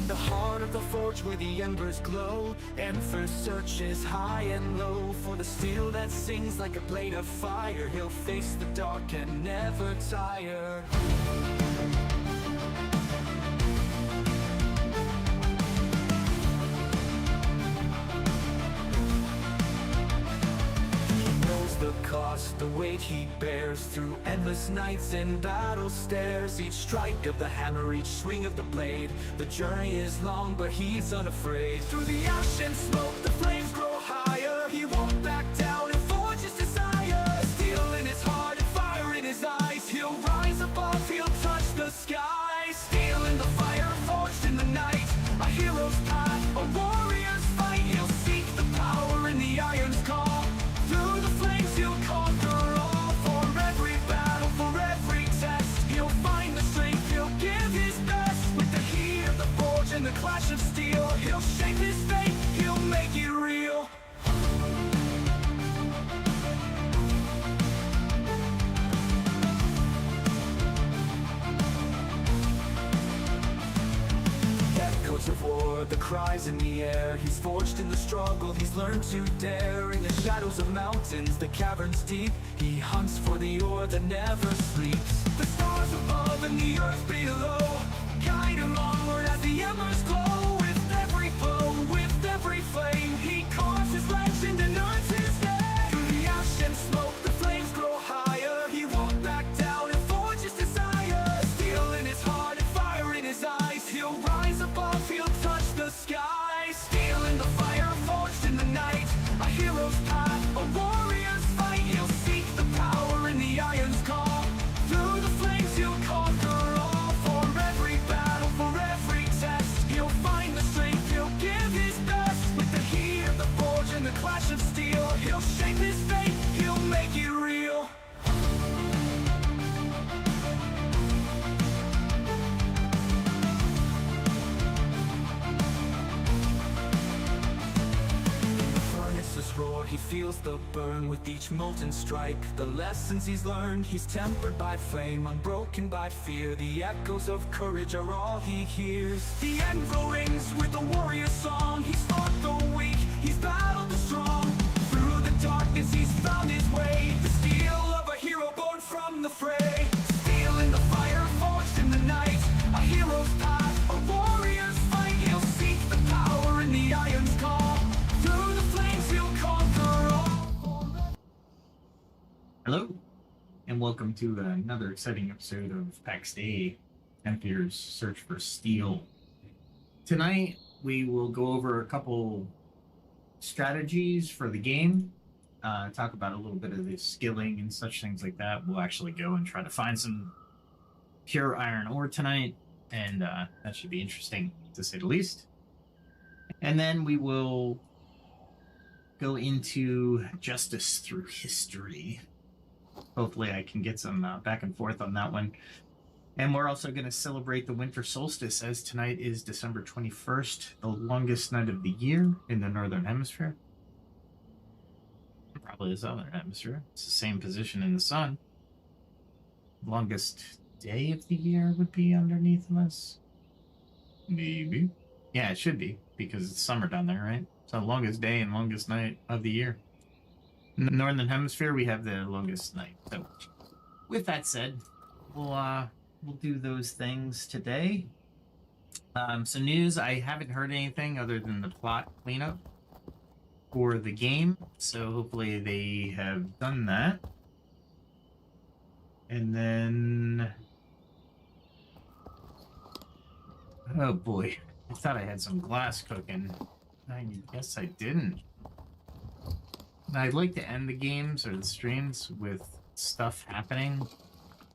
the heart of the forge where the embers glow, Emphyr searches high and low for the steel that sings like a blade of fire. He'll face the dark and never tire. The cost, the weight he bears through endless nights and battle stares. Each strike of the hammer, each swing of the blade, the journey is long but he's unafraid. Through the ash and smoke the flames grow higher, he won't back down and forge his desire. Steel in his heart and fire in his eyes, he'll rise above, he'll touch the sky. Steel in the fire, forged in the night, a hero's path, a warrior's fight. He'll seek the power in the iron's call. Through the flames he'll conquer all. For every battle, for every test, he'll find the strength, he'll give his best. With the heat of the forge and the clash of steel, he'll shape his fate, he'll make it real. Echoes of war, the cries in the air. He's forged in the struggle, he's learned to dare. In the shadows of mountains, the caverns deep, he hunts for the ore that never sleeps. The stars above and the earth below guide him onward as the embers glow. With every blow, with every flame, he carves his legend and earns his name. Through the ash and smoke, the flames grow higher, he won't back down and forge his desire. Steel in his heart and fire in his eyes, he'll rise above, he'll touch the sky. Steel in the fire, forged in the night, a hero's path, a warrior's fight. He'll seek the power in the iron's call. Through the flames he'll conquer all. For every battle, for every test, he'll find the strength, he'll give his best. With the heat of the forge and the clash of steel, he'll shape his fate, he'll make it real. Roar, he feels the burn with each molten strike. The lessons he's learned, he's tempered by flame, unbroken by fear. The echoes of courage are all he hears. The Emphyr rings with a warrior song. He's fought the weak, he's battled the strong. Through the darkness he's found his way, the steel of a hero born from the fray. Steel in the fire, forged in the night, a hero's path, a warrior's fight. He'll seek the power in the iron's call. Through the flames he'll conquer all. Hello, and welcome to another exciting episode of Pax Dei, Empyr's Search for Steel. Tonight, we will go over a couple strategies for the game, talk about a little bit of the skilling and such things like that. We'll actually go and try to find some pure iron ore tonight, and that should be interesting, to say the least. And then we will go into justice through history. Hopefully I can get some back and forth on that one. And we're also going to celebrate the Winter Solstice, as tonight is December 21st, the longest night of the year in the Northern Hemisphere. Probably the Southern Hemisphere. It's the same position in the sun. Longest day of the year would be underneath us. Maybe. Yeah, it should be, because it's summer down there, right? So longest day and longest night of the year. In the Northern Hemisphere, we have the longest night. So, with that said, we'll do those things today. Some news: I haven't heard anything other than the plot cleanup for the game, so hopefully they have done that. And then, oh boy, I thought I had some glass cooking. I guess I didn't. I'd like to end the games or the streams with stuff happening.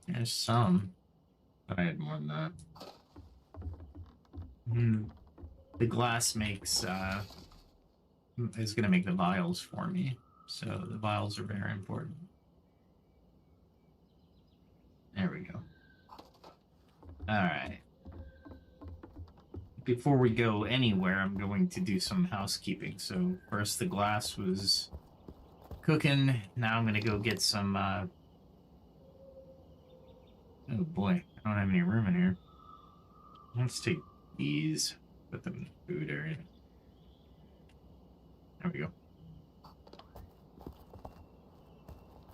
There's some, but I had more than that. The glass makes is going to make the vials for me, so the vials are very important. There we go. All right. Before we go anywhere, I'm going to do some housekeeping. So first the glass was cooking. Now I'm going to go get some, oh boy, I don't have any room in here. Let's take these. Put them in the food area. There we go.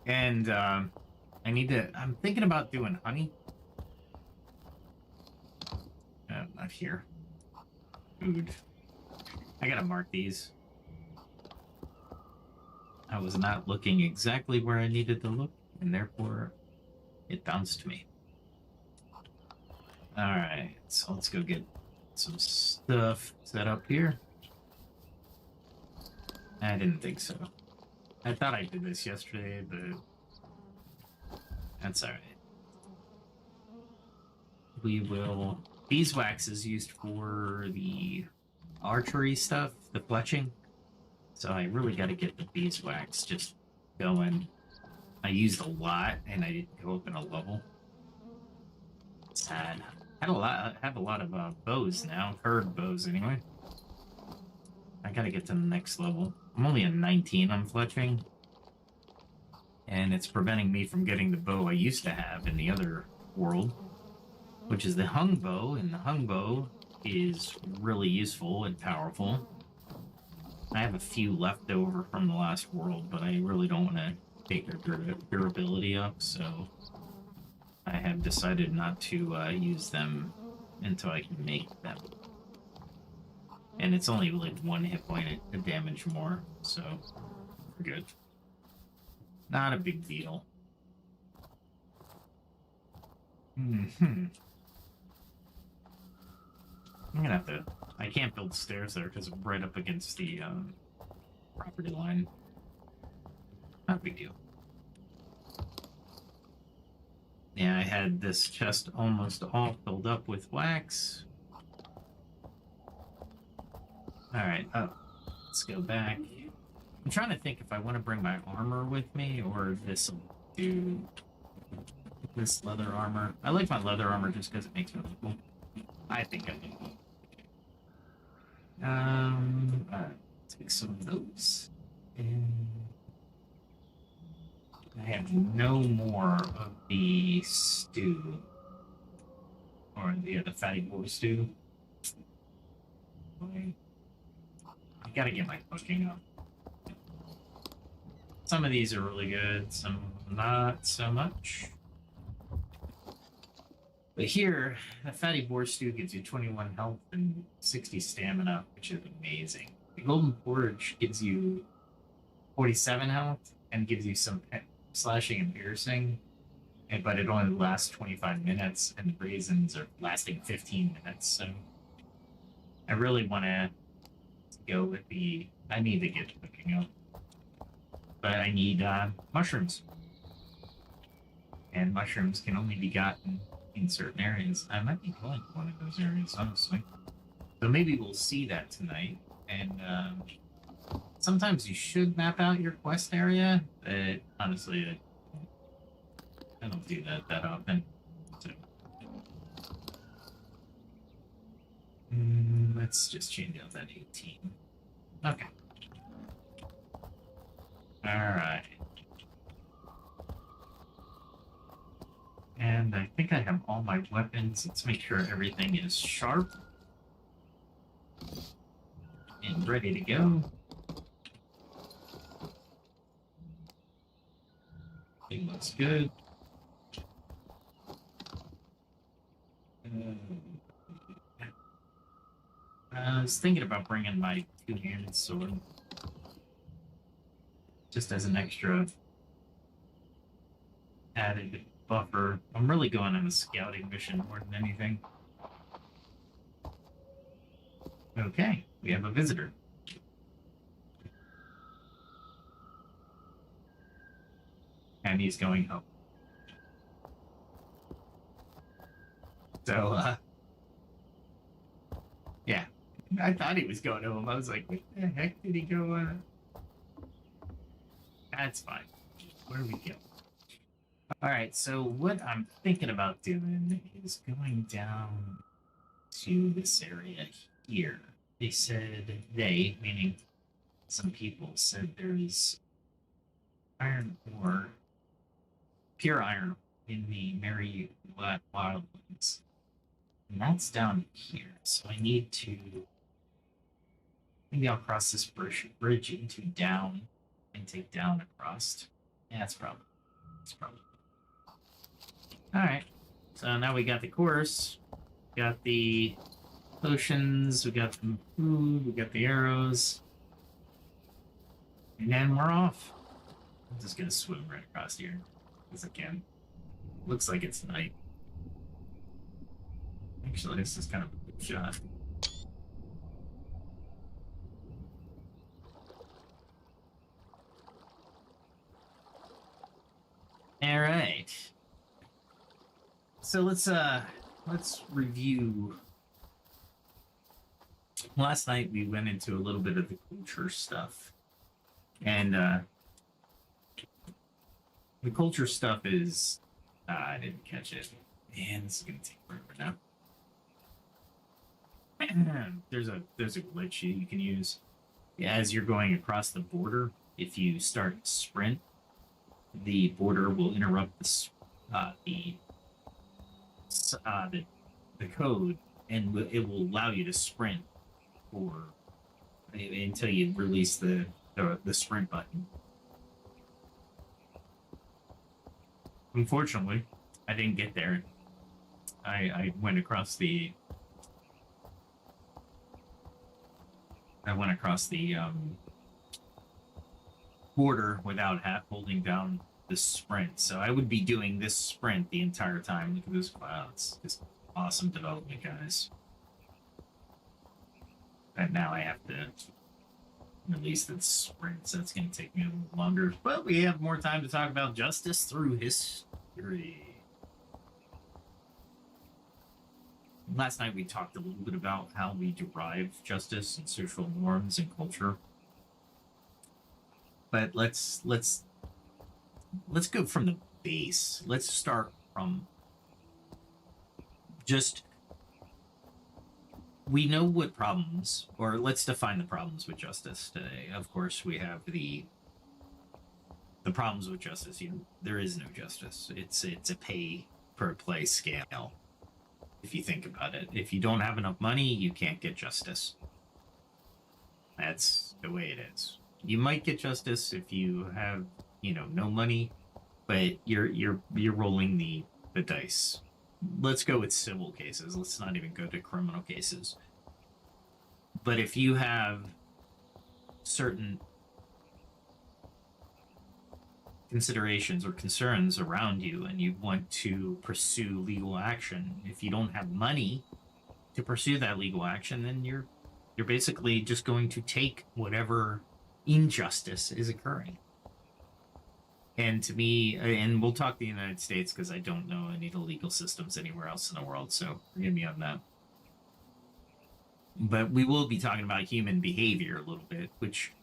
And I'm thinking about doing honey. Not here. Food. I gotta mark these. I was not looking exactly where I needed to look, and therefore it bounced me. Alright, so let's go get some stuff set up here. I didn't think so. I thought I did this yesterday, but that's alright. We will... Beeswax is used for the archery stuff, the fletching. So I really got to get the beeswax just going. I used a lot, and I didn't go up in a level. Sad. I have a lot of bows now, curved bows anyway. I gotta get to the next level. I'm only at 19 on fletching, and it's preventing me from getting the bow I used to have in the other world, which is the hung bow, and the hung bow is really useful and powerful. I have a few left over from the last world, but I really don't want to take their durability up, so I have decided not to use them until I can make them. And it's only like 1 hit point of damage more, so we're good. Not a big deal. I'm gonna have to... I can't build stairs there because I'm right up against the property line. Not a big deal. Yeah, I had this chest almost all filled up with wax. Alright, let's go back. I'm trying to think if I want to bring my armor with me or this will do this leather armor. I like my leather armor just because it makes me look cool. I think I do. Take some of those. And I have no more of the stew. Or the fatty boar stew. I gotta get my cooking up. Some of these are really good, some not so much. But here, the fatty boar stew gives you 21 health and 60 stamina, which is amazing. The golden porridge gives you 47 health and gives you some slashing and piercing, but it only lasts 25 minutes, and the raisins are lasting 15 minutes, so I really want to go with the... I need to get cooking up. But I need mushrooms. And mushrooms can only be gotten in certain areas. I might be going to one of those areas, honestly. So maybe we'll see that tonight. And sometimes you should map out your quest area, but honestly, I don't do that often. So. Let's just change out that 18. Okay. Alright. And I think I have all my weapons. Let's make sure everything is sharp and ready to go. Everything looks good. I was thinking about bringing my two-handed sword just as an extra added buffer. I'm really going on a scouting mission more than anything. Okay, we have a visitor. And he's going home. So, yeah. I thought he was going home. I was like, what the heck did he go? That's fine. Where we go? Alright, so what I'm thinking about doing is going down to this area here. They said, meaning some people, said there's iron ore, pure iron in the Merry Wildlands. And that's down here. So I need to. Maybe I'll cross this bridge into down and take down across. Yeah, that's probably. That's probably. All right. So now we got the course, got the potions, we got the food, we got the arrows, and then we're off. I'm just gonna swim right across here as I can. Looks like it's night. Actually, this is kind of a good shot. All right. So let's review. Last night we went into a little bit of the culture stuff. And the culture stuff is I didn't catch it. Man, this is gonna take forever now. there's a glitch you can use. As you're going across the border, if you start sprint, the border will interrupt the code, and it will allow you to sprint for until you release the sprint button. Unfortunately, I didn't get there. I went across the border without holding down the sprint. So I would be doing this sprint the entire time. Look at this. Wow, it's just awesome development, guys. And now I have to release the sprint, so it's going to take me a little longer. But we have more time to talk about justice through history. Last night we talked a little bit about how we derive justice and social norms and culture. But let's go from the base. Let's start from just we know what problems, or let's define the problems with justice today. Of course, we have the problems with justice. There is no justice. It's a pay per play scale. If you think about it, if you don't have enough money, you can't get justice. That's the way it is. You might get justice if you have, no money, but you're rolling the dice. Let's go with civil cases. Let's not even go to criminal cases. But if you have certain considerations or concerns around you and you want to pursue legal action, if you don't have money to pursue that legal action, then you're basically just going to take whatever injustice is occurring. And to me, and we'll talk the United States because I don't know any of the legal systems anywhere else in the world, so forgive me on that. But we will be talking about human behavior a little bit, which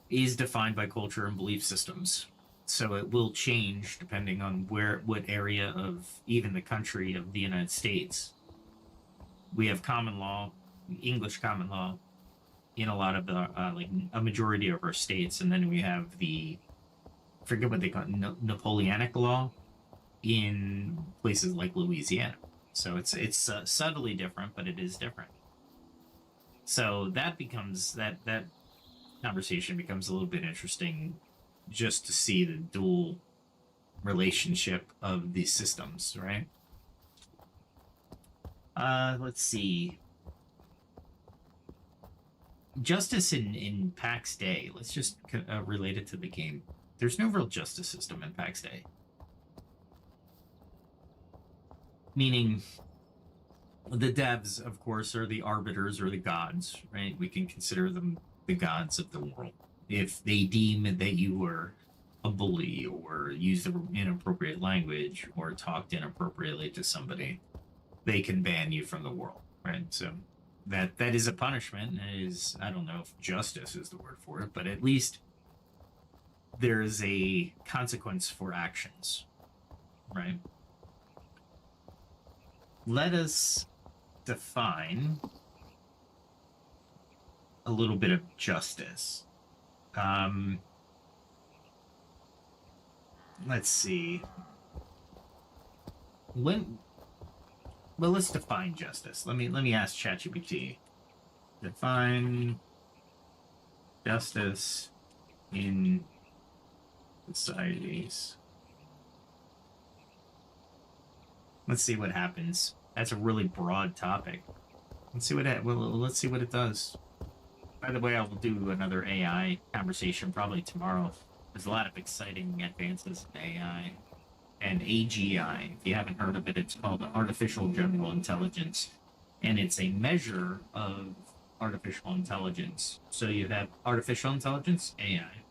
is defined by culture and belief systems. So it will change depending on what area of even the country of the United States. We have common law, English common law, in a lot of the like a majority of our states, and then we have I forget what they call it, Napoleonic law in places like Louisiana. So it's subtly different, but it is different. So that becomes that conversation becomes a little bit interesting, just to see the dual relationship of these systems, right? Let's see. Justice in Pax Dei. Let's just relate it to the game. There's no real justice system in Pax Dei. Meaning, the devs, of course, are the arbiters or the gods, right? We can consider them the gods of the world. If they deem that you were a bully or used inappropriate language or talked inappropriately to somebody, they can ban you from the world, right? So that is a punishment. I don't know if justice is the word for it, but at least there is a consequence for actions, right? Let us define a little bit of justice. Let's see. well, let's define justice. Let me ask ChatGPT. Define justice in societies. Let's see what happens. That's a really broad topic. Let's see let's see what it does. By the way, I will do another AI conversation probably tomorrow. There's a lot of exciting advances in AI and AGI. If you haven't heard of it, it's called Artificial General Intelligence, and it's a measure of artificial intelligence. So you have artificial intelligence, AI,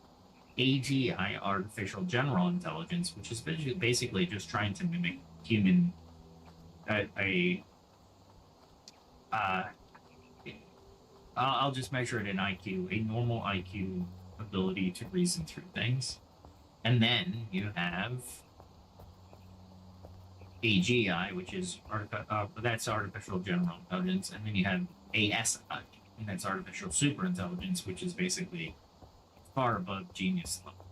AGI, artificial general intelligence, which is basically just trying to mimic human I'll just measure it in IQ, a normal IQ ability to reason through things. And then you have AGI, which is that's artificial general intelligence, and then you have ASI, and that's artificial super intelligence, which is basically far above genius level.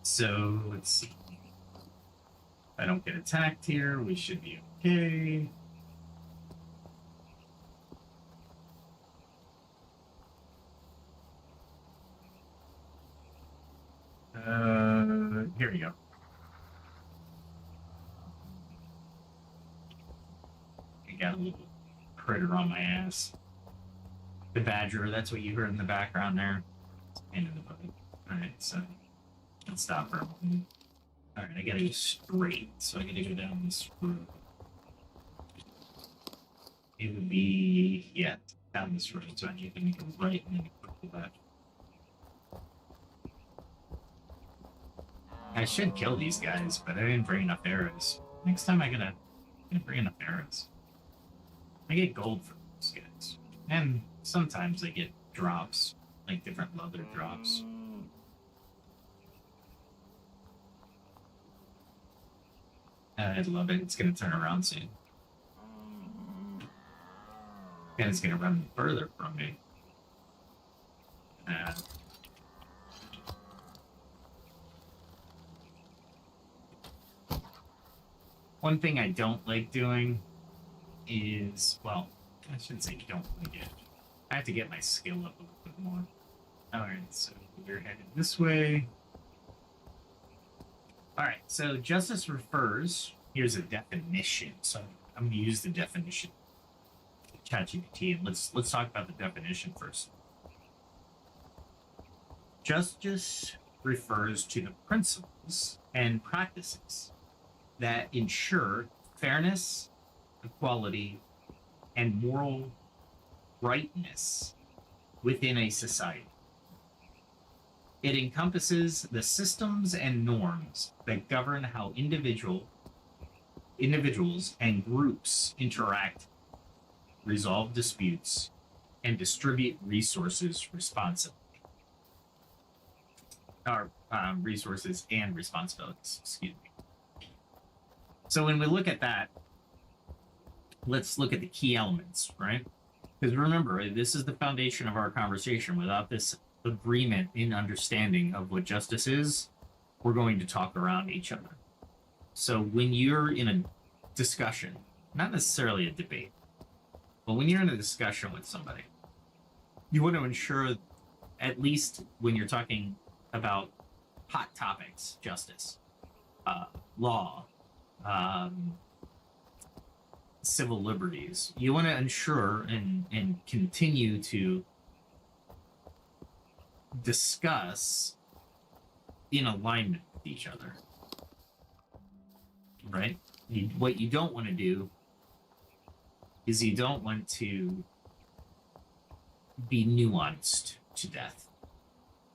So let's see. If I don't get attacked here, we should be okay. Here we go. I got a little critter on my ass. The badger, that's what you heard in the background there. It's a pain in the butt. Alright, so let's stop for a moment. Alright, I gotta go straight, so I gotta go down this road. It would be, yeah, down this road, so I need to make a right and then a quick left. I should kill these guys, but I didn't bring enough arrows. Next time I'm gonna bring enough arrows. I get gold for these guys. And sometimes I get drops, like different leather drops. I love it. It's gonna turn around soon. And it's gonna run further from me. One thing I don't like doing is, well, I shouldn't say don't like it. I have to get my skill up a little bit more. Alright, so we're headed this way. Alright, so justice refers, here's a definition. So I'm gonna use the definition. ChatGPT, and let's talk about the definition first. Justice refers to the principles and practices that ensure fairness, equality, and moral rightness within a society. It encompasses the systems and norms that govern how individuals and groups interact, resolve disputes, and distribute resources responsibly. Or resources and responsibilities, excuse me. So when we look at that, let's look at the key elements, right? Because remember, this is the foundation of our conversation. Without this agreement in understanding of what justice is, we're going to talk around each other. So when you're in a discussion, not necessarily a debate, but when you're in a discussion with somebody, you want to ensure, at least when you're talking about hot topics, justice, law, civil liberties, you want to ensure and continue to discuss in alignment with each other, right? What you don't want to do is you don't want to be nuanced to death,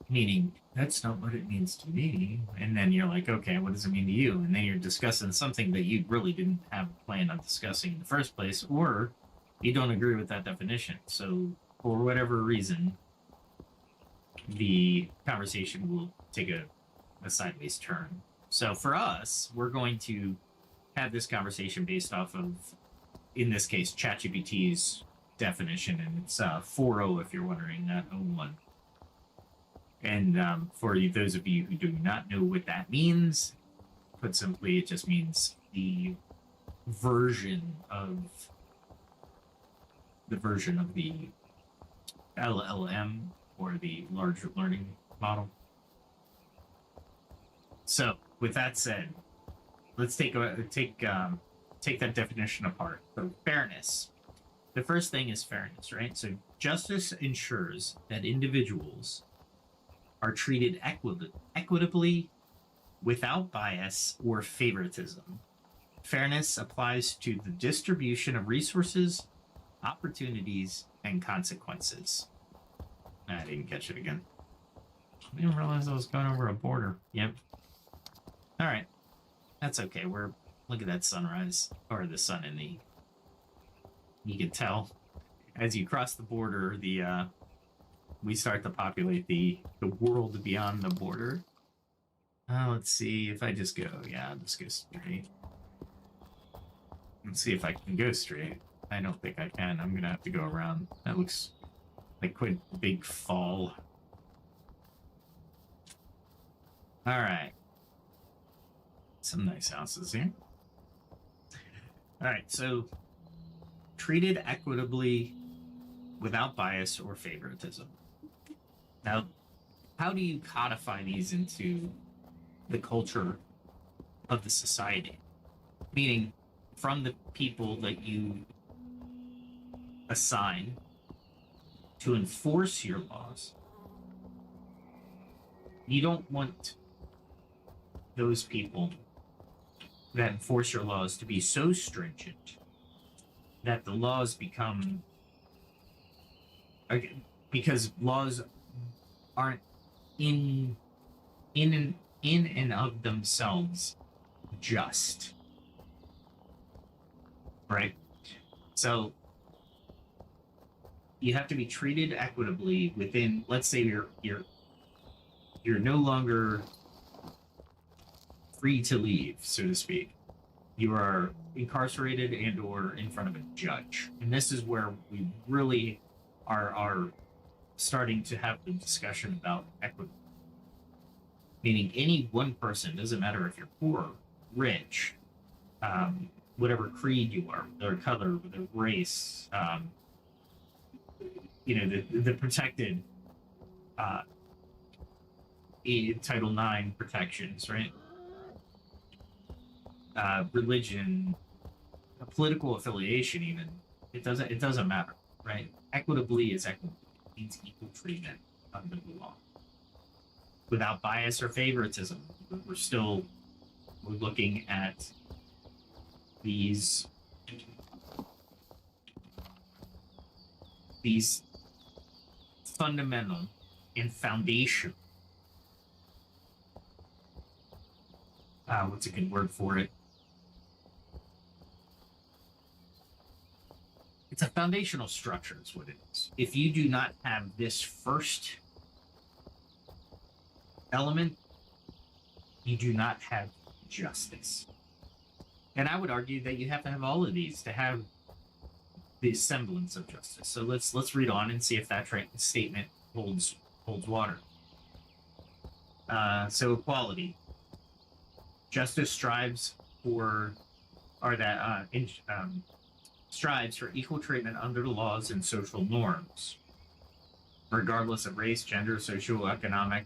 meaning that's not what it means to me, and then you're like, okay, what does it mean to you? And then you're discussing something that you really didn't have planned on discussing in the first place, or you don't agree with that definition. So for whatever reason, the conversation will take a sideways turn. So for us, we're going to have this conversation based off of, in this case, ChatGPT's definition, and it's 4.0 if you're wondering, not 01. And for those of you who do not know what that means, put simply, it just means the version of the LLM, or the large learning model. So, with that said, let's take that definition apart. So, fairness. The first thing is fairness, right? So, justice ensures that individuals are treated equitably, without bias or favoritism. Fairness applies to the distribution of resources, opportunities, and consequences. I didn't catch it again. I didn't realize I was going over a border. Yep. All right. That's okay. Look at that sunrise, or the sun in the. You can tell as you cross the border, we start to populate the world beyond the border. Let's see if I just go. Yeah, I'll just go straight. Let's see if I can go straight. I don't think I can. I'm gonna have to go around. That looks like quite a big fall. All right. Some nice houses here. All right, so treated equitably, without bias or favoritism. Now, how do you codify these into the culture of the society? Meaning, from the people that you assign to enforce your laws, you don't want those people that enforce your laws to be so stringent that the laws become, because laws aren't in and of themselves just, right? So you have to be treated equitably within. Let's say you're no longer free to leave, so to speak. You are incarcerated and or in front of a judge, and this is where we really are starting to have the discussion about equity. Meaning, any one person, doesn't matter if you're poor, rich, whatever creed you are, their color, their race, the protected Title IX protections, right? Religion, political affiliation, even it doesn't matter, right? Equitably is equitable. It means equal treatment under the law, without bias or favoritism. We're looking at these fundamental and foundational. What's a good word for it? It's a foundational structure, is what it is. If you do not have this first element, you do not have justice. And I would argue that you have to have all of these to have the semblance of justice. So let's read on and see if that statement holds water. So equality. Justice strives for equal treatment under the laws and social norms, regardless of race, gender, socioeconomic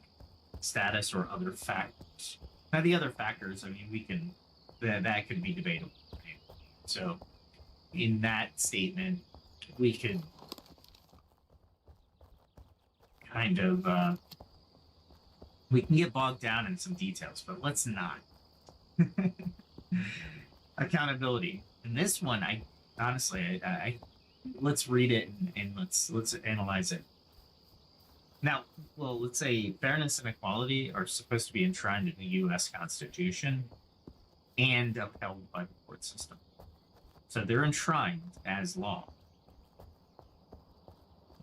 status, or other factors. Now, the other factors, I mean, that could be debatable. Right? So, in that statement, we could kind of we can get bogged down in some details, but let's not. Accountability. In this one, I honestly, let's read it and let's analyze it. Now, well, let's say fairness and equality are supposed to be enshrined in the U.S. Constitution and upheld by the court system. So they're enshrined as law.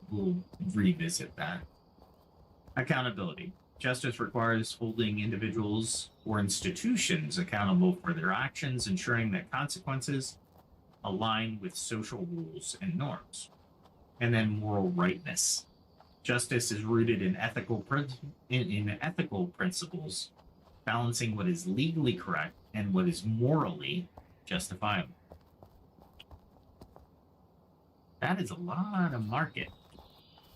We'll revisit that. Accountability. Justice requires holding individuals or institutions accountable for their actions, ensuring that consequences align with social rules and norms. And then moral rightness. Justice is rooted in ethical principles, balancing what is legally correct and what is morally justifiable. That is a lot of market.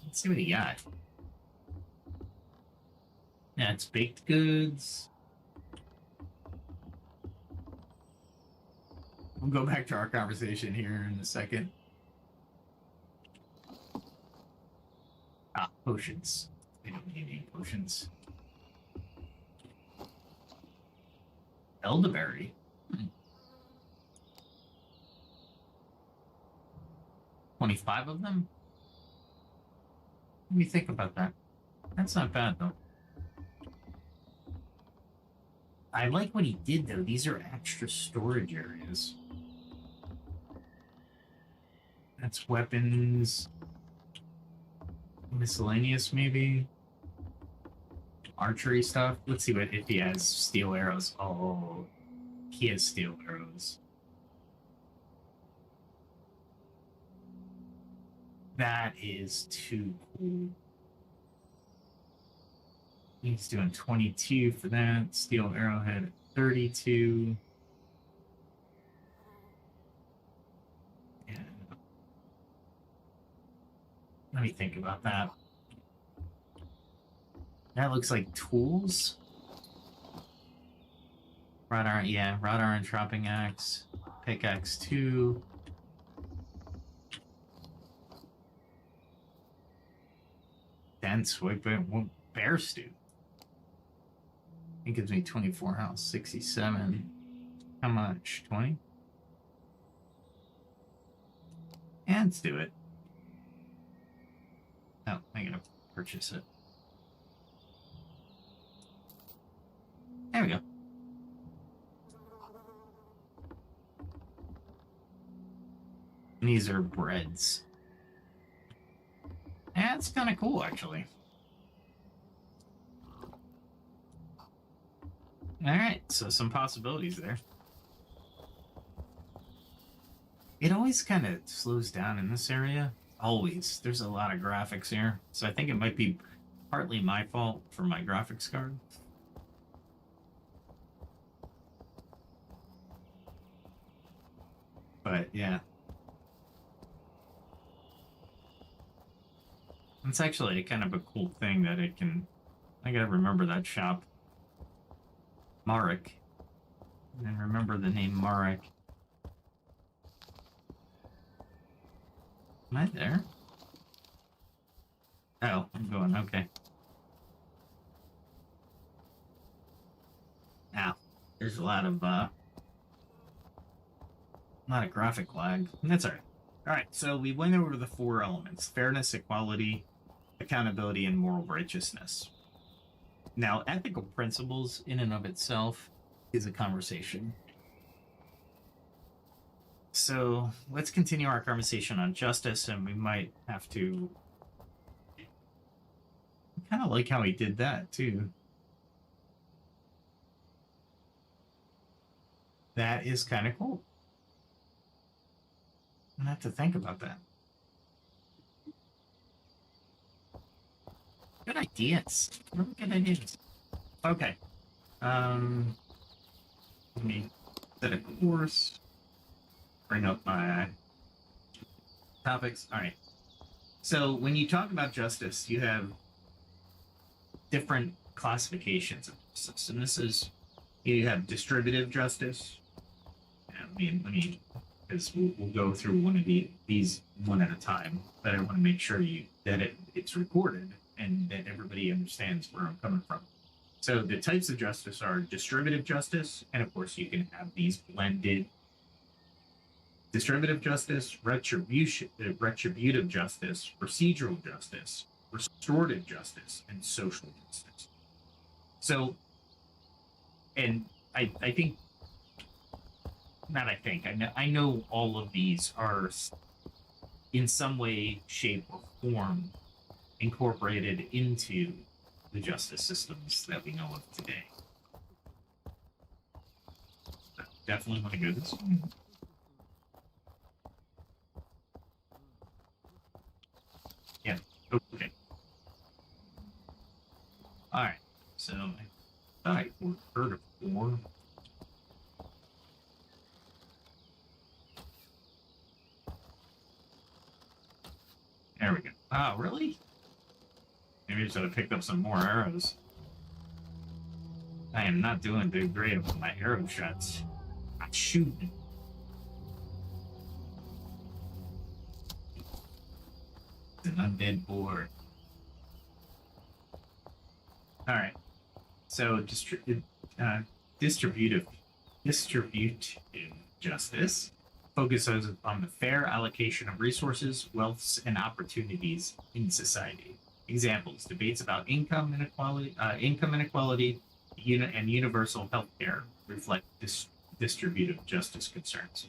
Let's see what he got. Yeah, it's baked goods. We'll go back to our conversation here in a second. Ah, potions. We don't need any potions. Elderberry. 25 of them? Let me think about that. That's not bad, though. I like what he did, though. These are extra storage areas. That's weapons. Miscellaneous, maybe? Archery stuff. Let's see what if he has steel arrows. Oh, he has steel arrows. That is too cool. He's doing 22 for that. Steel arrowhead 32. Yeah. Let me think about that. That looks like tools. Wrought iron, yeah, wrought iron chopping axe, pickaxe 2. Dense weapon, bear stew. It gives me 24 health, 67. How much? 20? And let's do it. Oh, I gotta purchase it. There we go. And these are breads. That's kind of cool, actually. Alright, so some possibilities there. It always kind of slows down in this area. Always. There's a lot of graphics here. So I think it might be partly my fault for my graphics card. But yeah. It's actually kind of a cool thing that it can... I gotta remember that shop. Marek. And remember the name Marek. Am I there? Oh, I'm going, okay. Now, there's a lot of graphic lag. That's alright. Alright, so we went over the 4 elements: fairness, equality, accountability, and moral righteousness. Now, ethical principles in and of itself is a conversation. So let's continue our conversation on justice, and we might have to... I kind of like how he did that, too. That is kind of cool. I have to think about that. Good ideas. Really good ideas. Okay. Let me set a course. Bring up my topics. All right. So when you talk about justice, you have different classifications of justice, and this is, you have distributive justice. Let me, because we'll go through one of these one at a time. But I want to make sure that it's recorded and that everybody understands where I'm coming from. So the types of justice are distributive justice, and of course you can have these blended: distributive justice, retributive justice, procedural justice, restorative justice, and social justice. So, and I think, not I think, I know all of these are in some way, shape, or form incorporated into the justice systems that we know of today. So definitely want to go this way. Yeah, okay. Alright, so I thought I heard of 4. Oh, really? Maybe I should have picked up some more arrows. I am not doing too great with my arrow shots. I'm shooting. It's an undead boar. All right. So distributive justice focuses on the fair allocation of resources, wealths, and opportunities in society. Examples: debates about income inequality, and universal health care reflect distributive justice concerns.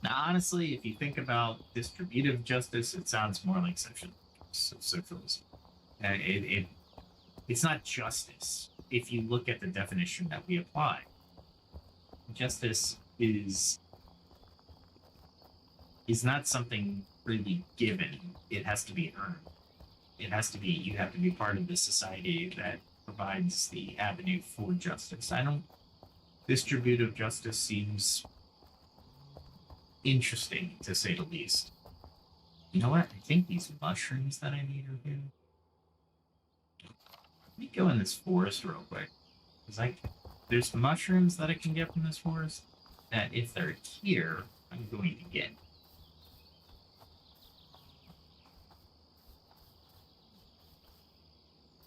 Now, honestly, if you think about distributive justice, it sounds more like socialism. It it's not justice. If you look at the definition that we apply, justice is not something really given. It has to be earned. It has to be, you have to be part of the society that provides the avenue for justice. Distributive justice seems interesting, to say the least. You know what? I think these mushrooms that I need are here. Let me go in this forest real quick. Because there's mushrooms that I can get from this forest that if they're here, I'm going to get.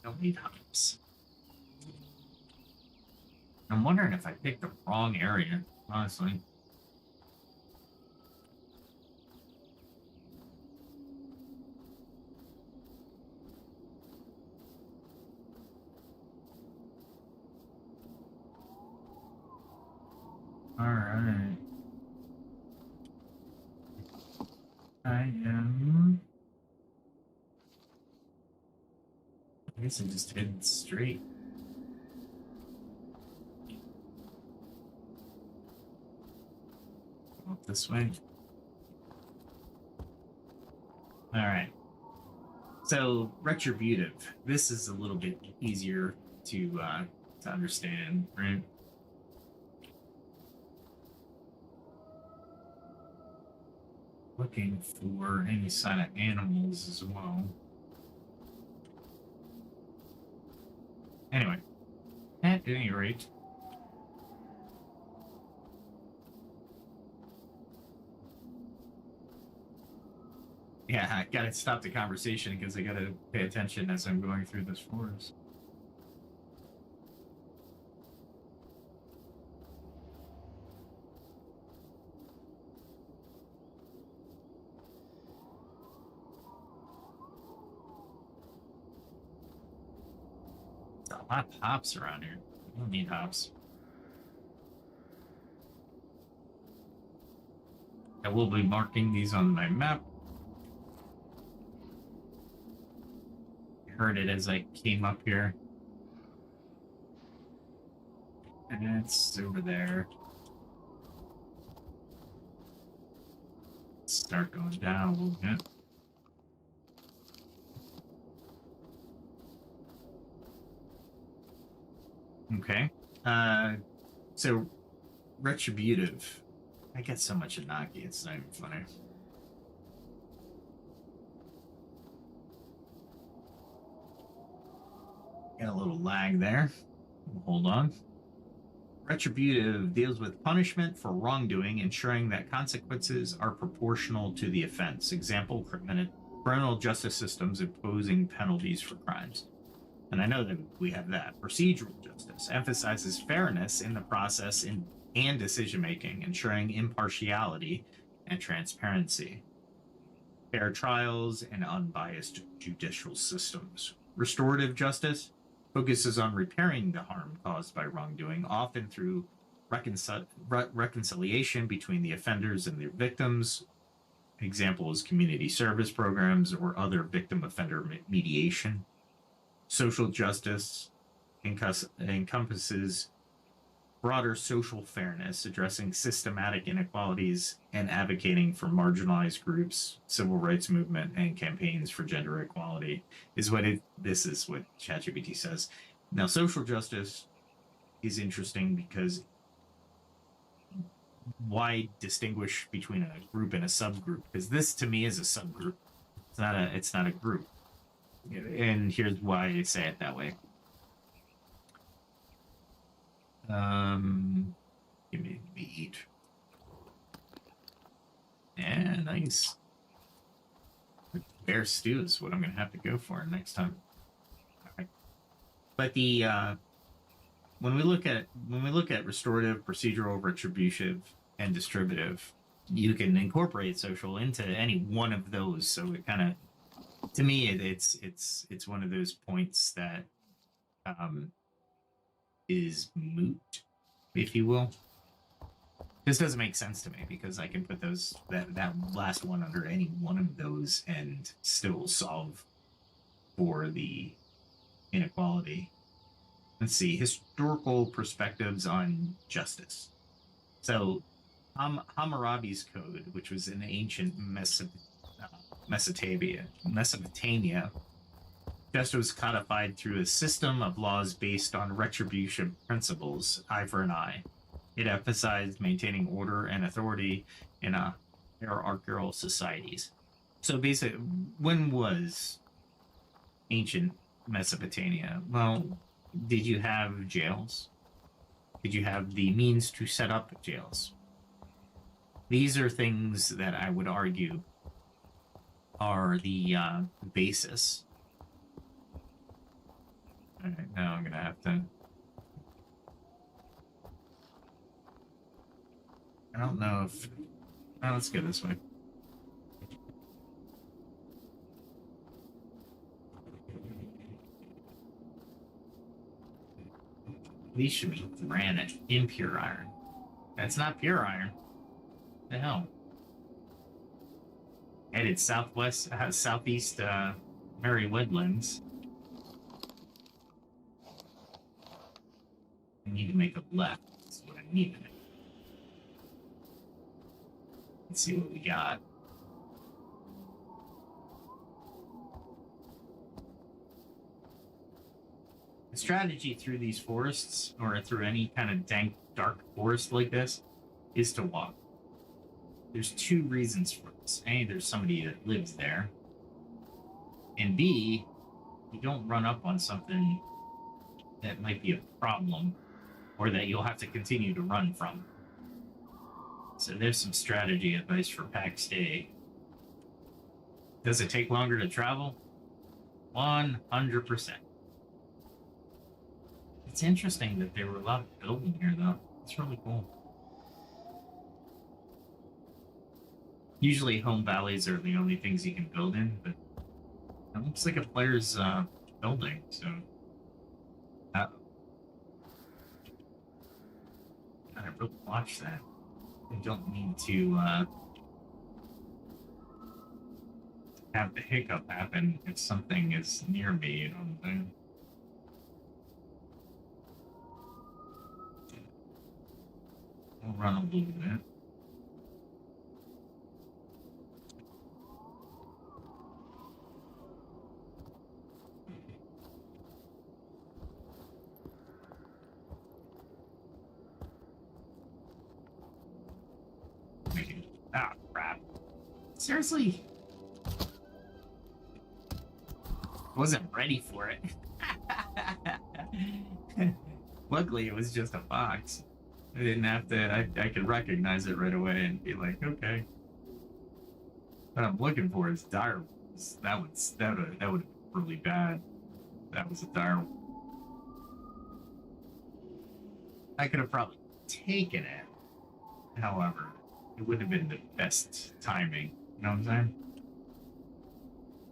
Don't need hops. I'm wondering if I picked the wrong area, honestly. Alright. I guess I just head straight. Up this way. Alright. So, retributive. This is a little bit easier to understand, right? Looking for any sign of animals as well. Anyway, at any rate, yeah, I gotta stop the conversation because I gotta pay attention as I'm going through this forest. There's a lot of hops around here. I don't need hops. I will be marking these on my map. I heard it as I came up here. And it's over there. Let's start going down a little bit. Okay. So retributive. I get so much Anaki, it's not even funny. Got a little lag there. Hold on. Retributive deals with punishment for wrongdoing, ensuring that consequences are proportional to the offense. Example, criminal justice systems imposing penalties for crimes. And I know that we have that. Procedural justice emphasizes fairness in the process and decision-making, ensuring impartiality and transparency. Fair trials and unbiased judicial systems. Restorative justice focuses on repairing the harm caused by wrongdoing, often through reconciliation between the offenders and their victims. Example is community service programs or other victim-offender mediation. Social justice encompasses broader social fairness, addressing systematic inequalities and advocating for marginalized groups, civil rights movement, and campaigns for gender equality. This is what ChatGPT says. Now, social justice is interesting because why distinguish between a group and a subgroup? Because this, to me, is a subgroup. It's not a group. And here's why I say it that way. Give me meat. Yeah, nice. Bear stew is what I'm gonna have to go for next time. Okay. But the when we look at restorative, procedural, retributive, and distributive, you can incorporate social into any one of those. So it kind of, to me, it's one of those points that is moot, if you will. This doesn't make sense to me because I can put that last one under any one of those and still solve for the inequality. Let's see, historical perspectives on justice. So Hammurabi's code, which was in ancient Mesopotamia, justice was codified through a system of laws based on retribution principles, eye for an eye. It emphasized maintaining order and authority in hierarchical societies. So basically, when was ancient Mesopotamia? Well, did you have jails? Did you have the means to set up jails? These are things that I would argue are the basis. All right, now I'm gonna have to. I don't know if. Oh, let's go this way. These should be granite, impure iron. That's not pure iron. What the hell? Headed southeast, Mary Woodlands. I need to make a left. That's what I need. Let's see what we got. The strategy through these forests, or through any kind of dank, dark forest like this, is to walk. There's two reasons for this. A, there's somebody that lives there. And B, you don't run up on something that might be a problem or that you'll have to continue to run from. So there's some strategy advice for Pax Dei. Does it take longer to travel? 100%. It's interesting that there were a lot of building here, though. It's really cool. Usually home valleys are the only things you can build in, but it looks like a player's building, so... I really watch that. I don't need to have the hiccup happen if something is near me, you know what I'm saying? We'll run a little bit. Ah, crap. Seriously? Wasn't ready for it. Luckily, it was just a box. I didn't have to, I could recognize it right away and be like, okay. What I'm looking for is dire wolves. That would have been really bad. That was a dire wolf. I could have probably taken it. However, it would have been the best timing. You know what I'm saying?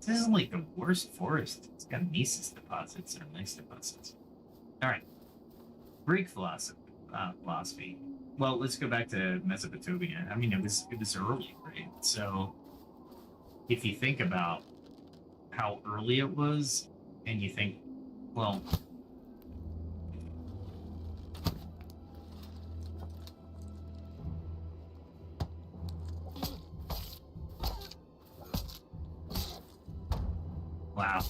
This isn't like the worst forest. It's got Mises deposits or nice deposits. Alright. Greek philosophy. Well, let's go back to Mesopotamia. I mean, it was early, right? So if you think about how early it was, and you think, well, wow,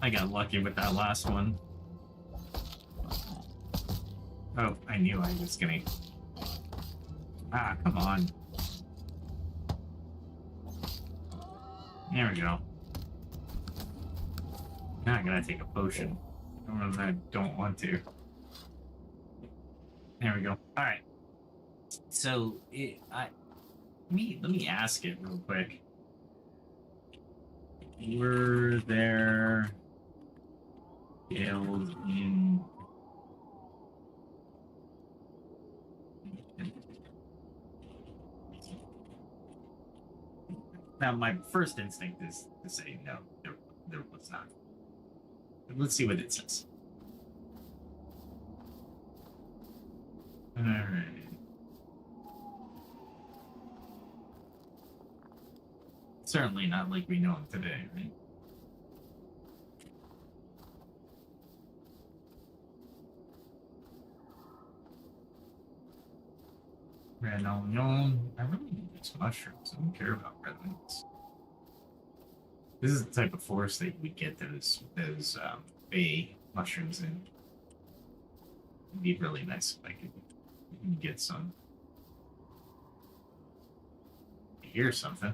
I got lucky with that last one. Oh, I knew I was gonna. Ah, come on. There we go. Now I gotta take a potion. I don't want to. There we go. All right. So let me ask it real quick. Were there scales in? Now, my first instinct is to say no, there was not. But let's see what it says. All right. Certainly not like we know them today, right? Red onion. I really need these mushrooms. I don't care about red onions. This is the type of forest that we get those bay mushrooms in. It'd be really nice if I could get some. I hear something.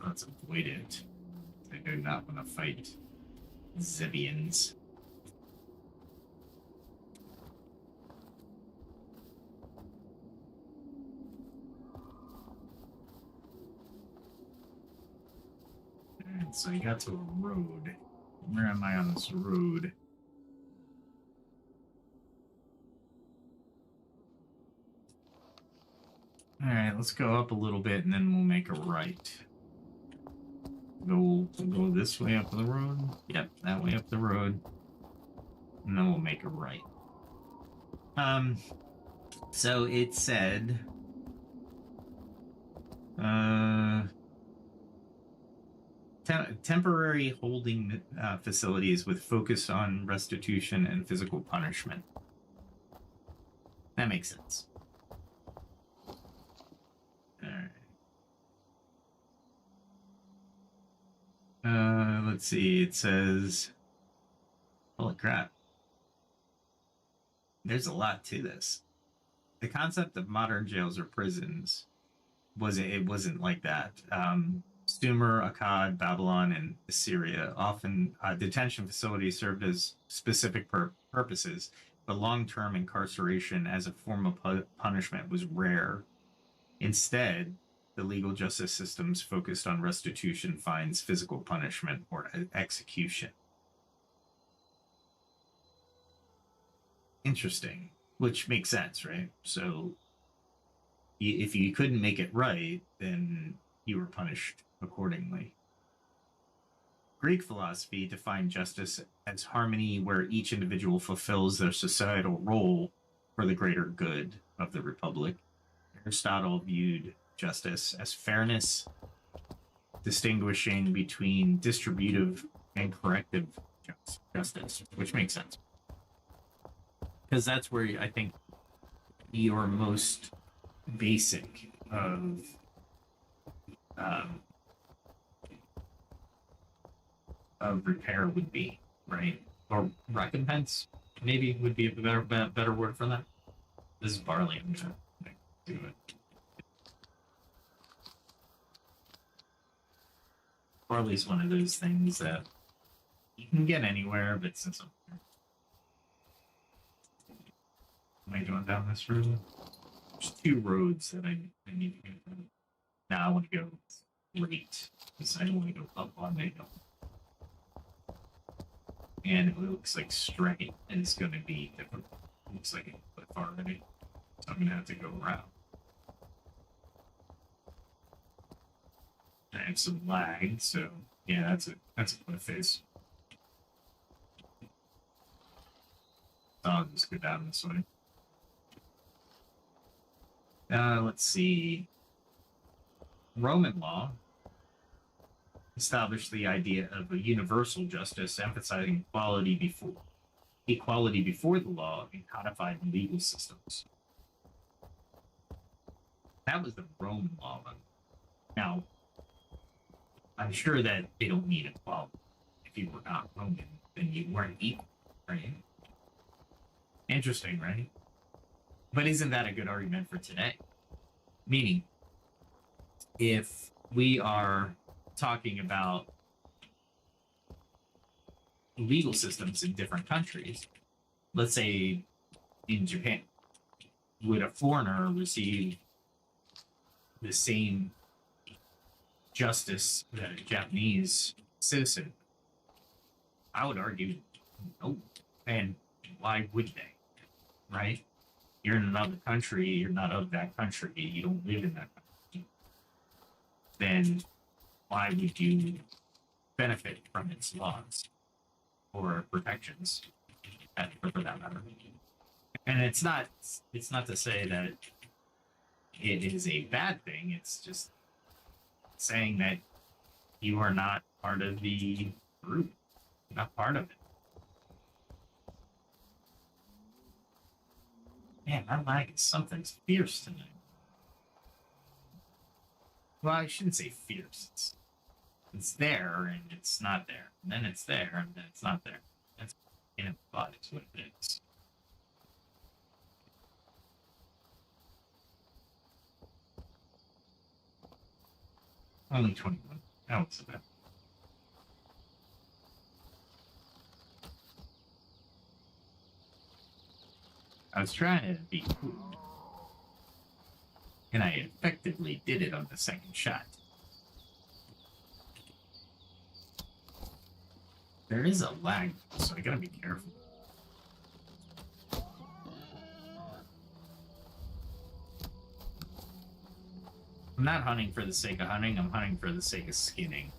Let's avoid it. I do not want to fight Zebians. Alright, so you got to a road. Where am I on this road? Alright, let's go up a little bit and then we'll make a right. We'll go this way up the road. Yep, that way up the road. And then we'll make a right. So it said temporary holding facilities with focus on restitution and physical punishment. That makes sense. Alright. Let's see. It says, holy crap. There's a lot to this. The concept of modern jails or prisons wasn't like that. Sumer, Akkad, Babylon, and Assyria often detention facilities served as specific purposes, but long-term incarceration as a form of punishment was rare. Instead, the legal justice systems focused on restitution, fines, physical punishment, or execution. Interesting, which makes sense, right? So if you couldn't make it right, then you were punished accordingly. Greek philosophy defined justice as harmony where each individual fulfills their societal role for the greater good of the republic. Aristotle viewed justice as fairness, distinguishing between distributive and corrective justice, which makes sense. Because that's where I think your most basic of repair would be, right? Or recompense, maybe, would be a better word for that. This is barley. I'm gonna do it. Barley's one of those things that you can get anywhere, but since am I going down this road? There's two roads that I need to go down. Now I want to go straight because I don't want to go up on it. And it looks like straight, and it's going to be different. It looks like a cliff already, so I'm going to have to go around. I have some lag, so yeah, that's a cliff face. So I'll just go down this way. Let's see. Roman law established the idea of a universal justice, emphasizing equality before the law and codified legal systems. That was the Roman law. Now, I'm sure that they don't need equality if you were not Roman. then you weren't equal, right? Interesting, right? But isn't that a good argument for today? Meaning, if we are talking about legal systems in different countries, let's say in Japan, would a foreigner receive the same justice that a Japanese citizen? I would argue no. And why would they? Right? You're in another country, you're not of that country, you don't live in that country. Then why would you benefit from its laws or protections for that matter? And it's not to say that it is a bad thing, it's just saying that you are not part of the group, not part of it. Man, my lag is something fierce tonight. Well, I shouldn't say fierce. It's there and it's not there. And then it's there and then it's not there. That's in a butt is what it is. Only 21. That was bad. I was trying to be cool. And I effectively did it on the second shot. There is a lag, so I gotta be careful. I'm not hunting for the sake of hunting, I'm hunting for the sake of skinning.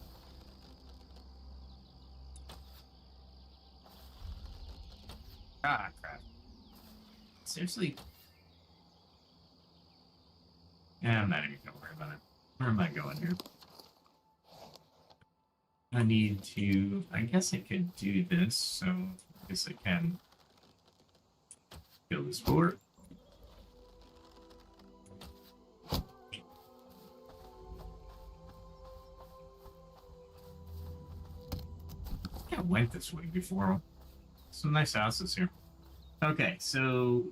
Ah, crap. Seriously? Yeah, I'm not even gonna worry about it. Where am I going here? I need to... I guess I could do this, so I guess I can kill this boar. I went this way before. Some nice houses here. Okay, so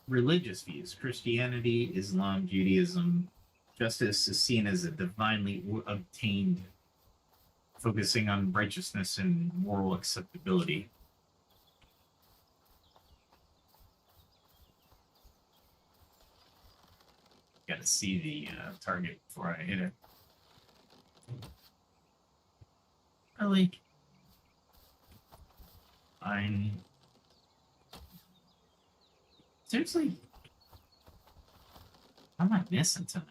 religious views: Christianity, Islam, Judaism. Justice is seen as a divinely obtained, focusing on righteousness and moral acceptability. Got to see the target before I hit it. Really? Fine. Seriously? How am I missing tonight?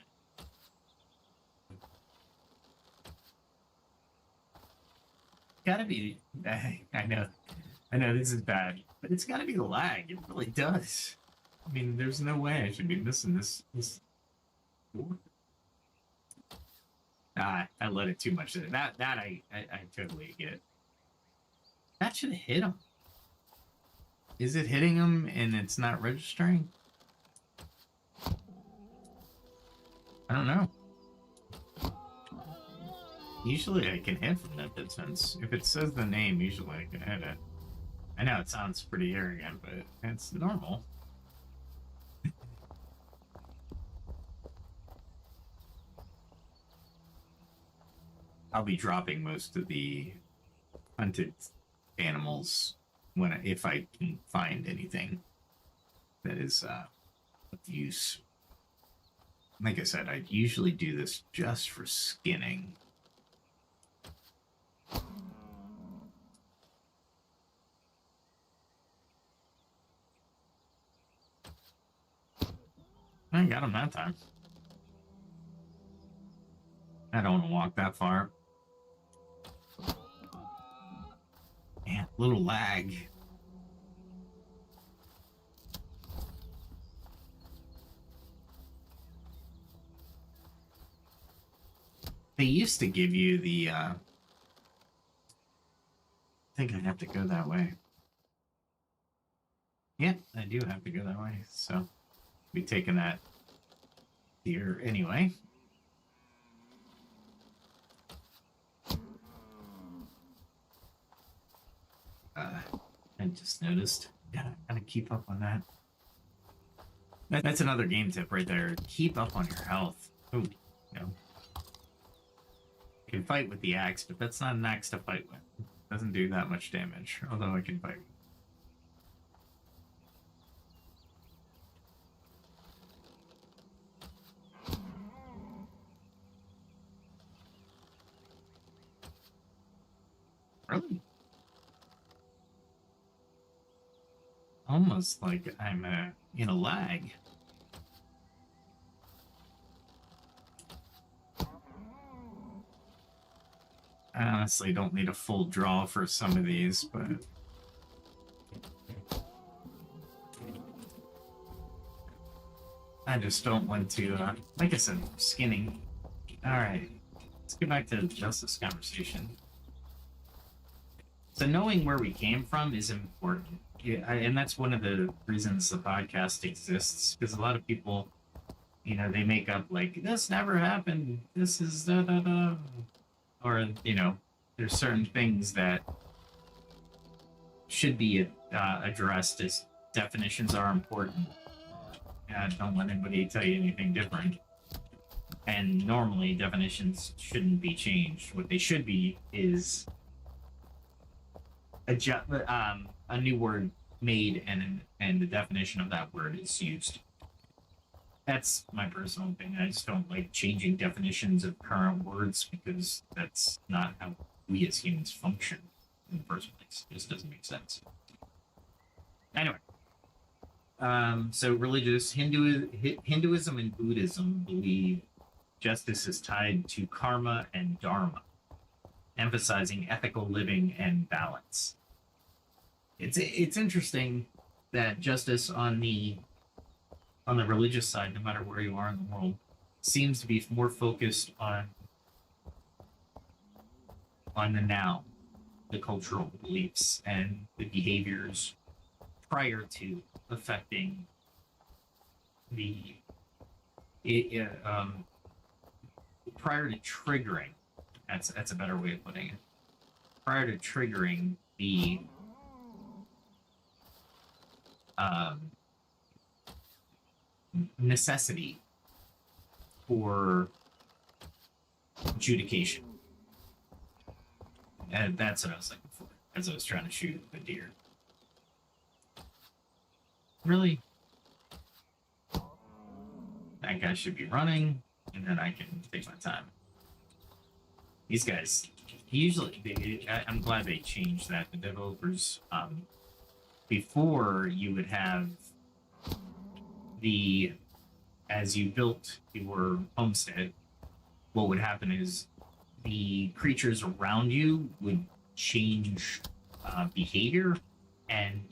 Gotta be... I know this is bad, but it's gotta be the lag. It really does. I mean, there's no way I should be missing this. I let it too much. That I totally get. That should hit him. Is it hitting him and it's not registering? I don't know. Usually I can hit from that distance. If it says the name, usually I can hit it. I know it sounds pretty arrogant, but it's normal. I'll be dropping most of the hunted animals if I can find anything that is of use. Like I said, I usually do this just for skinning. I got him that time. I don't want to walk that far. Man, little lag. They used to give you the, I think I have to go that way. Yeah, I do have to go that way, so I'll be taking that here anyway. I just noticed. Gotta keep up on that. That's another game tip right there. Keep up on your health. Ooh, you know. You can fight with the axe, but that's not an axe to fight with. It doesn't do that much damage, although I can fight. Really? Almost like I'm in a lag. I honestly don't need a full draw for some of these, but I just don't want to, like I said, skinning. Alright, let's get back to the justice conversation. So knowing where we came from is important. Yeah, and that's one of the reasons the podcast exists, because a lot of people, you know, they make up like, this never happened, this is da da da. Or, you know, there's certain things that should be addressed as definitions are important. Don't let anybody tell you anything different. And normally definitions shouldn't be changed. What they should be is a new word made and the definition of that word is used. That's my personal opinion. I just don't like changing definitions of current words because that's not how we as humans function in the first place. It just doesn't make sense. Anyway, so Hinduism and Buddhism believe justice is tied to karma and dharma, emphasizing ethical living and balance. It's interesting that justice on the religious side, no matter where you are in the world, seems to be more focused on the now, the cultural beliefs and the behaviors prior to affecting prior to triggering. That's a better way of putting it. Prior to triggering the necessity for adjudication. And that's what I was looking for as I was trying to shoot the deer. Really? That guy should be running, and then I can take my time. These guys, I'm glad they changed that. The developers, before you would have as you built your homestead, what would happen is the creatures around you would change behavior, and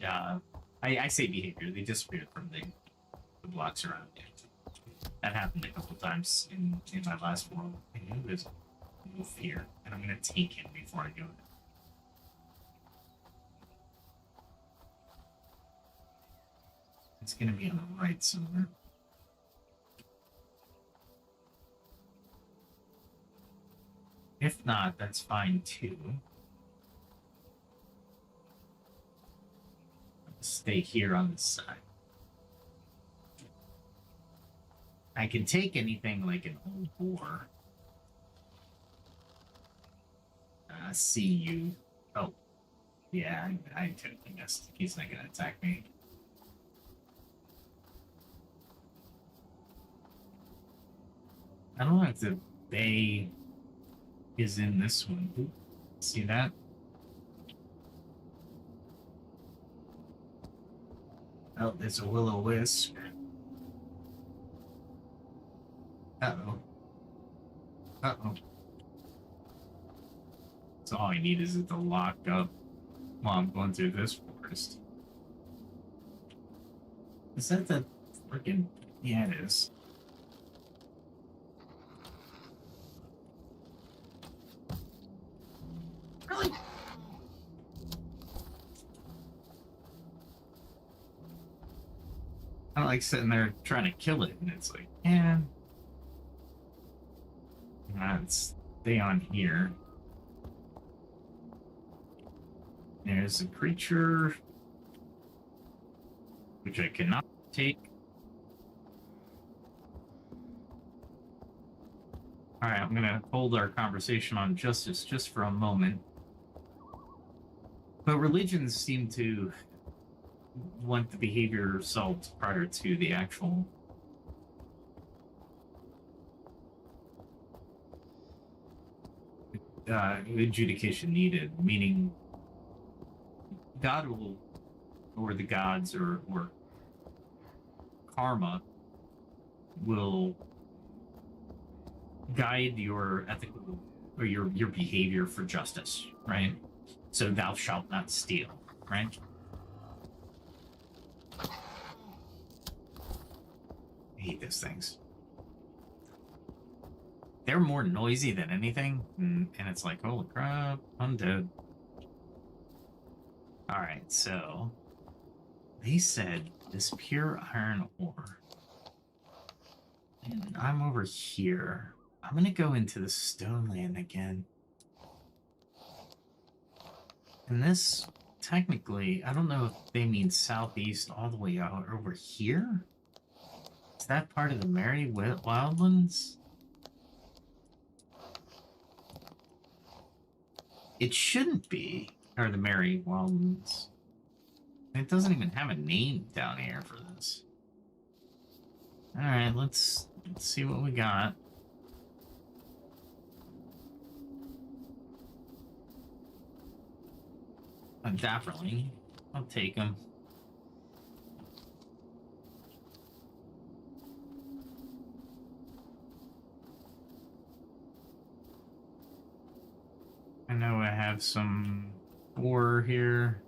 I say behavior, they disappeared from the blocks around you. That happened a couple times in my last world. I knew there's a wolf here, and I'm gonna take him before I go there. It's gonna be on the right somewhere. If not, that's fine too. Stay here on this side. I can take anything like an old boar. See you. Oh, yeah, I totally missed. He's not gonna attack me. I don't know if the bay is in this one. Ooh, see that? Oh, there's a will-o-wisp. Uh-oh. Uh-oh. So all I need is it to lock up while I'm going through this forest. Is that the freaking... Yeah, it is. Really? I don't like sitting there trying to kill it, and it's like, yeah. Let's stay on here. There's a creature which I cannot take. All right, I'm gonna hold our conversation on justice just for a moment. But religions seem to want the behavior solved prior to the actual adjudication needed, meaning God will, or the gods, or karma will guide your ethical or your behavior for justice, right? So thou shalt not steal, right? I hate those things. They're more noisy than anything, and it's like, holy crap, I'm dead. All right, so they said this pure iron ore, and I'm over here. I'm gonna go into the stone land again. And this, technically, I don't know if they mean southeast all the way out over here. Is that part of the Merry Wildlands? It shouldn't be, or the Merry Wildlands. It doesn't even have a name down here for this. All right, let's see what we got. Definitely, I'll take them. I know I have some boar here.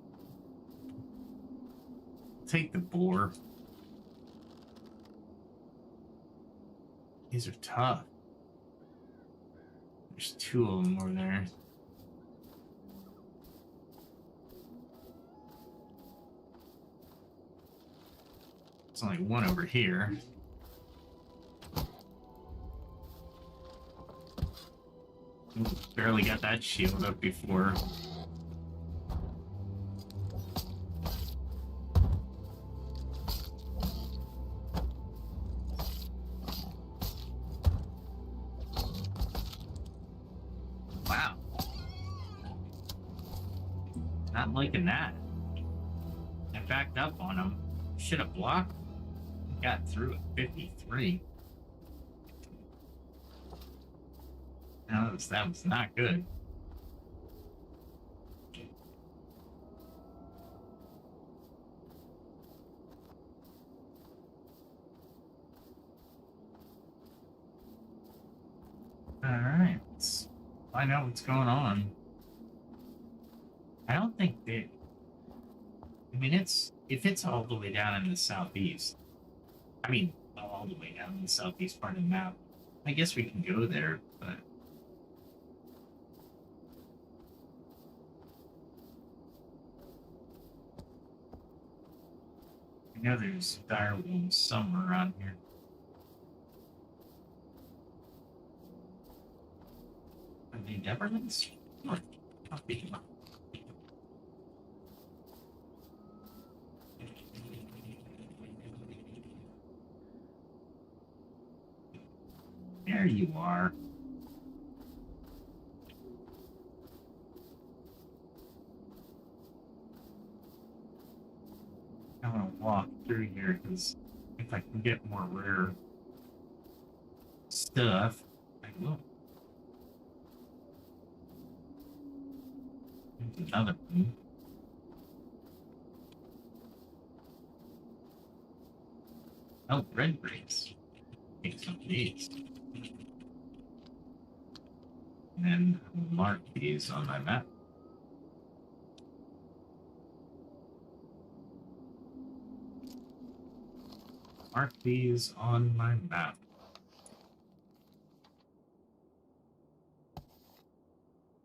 Take the boar. These are tough. There's 2 of them over there. It's only 1 over here. Ooh, barely got that shield up before. Wow. Not liking that. I backed up on him. Should have blocked. Got through at 53. That was not good. All right, let's find out what's going on. I don't think they. I mean, if it's all the way down in the southeast. I mean, all the way down in the southeast part of the map. I guess we can go there, but. I know there's dire wolves somewhere around here. Are they Neverlands? Or I'll beat them up. There you are. I'm gonna walk through here because if I can get more rare stuff, I will. There's another one. Oh, red grapes. Take some of these. And then mark these on my map. Mark these on my map.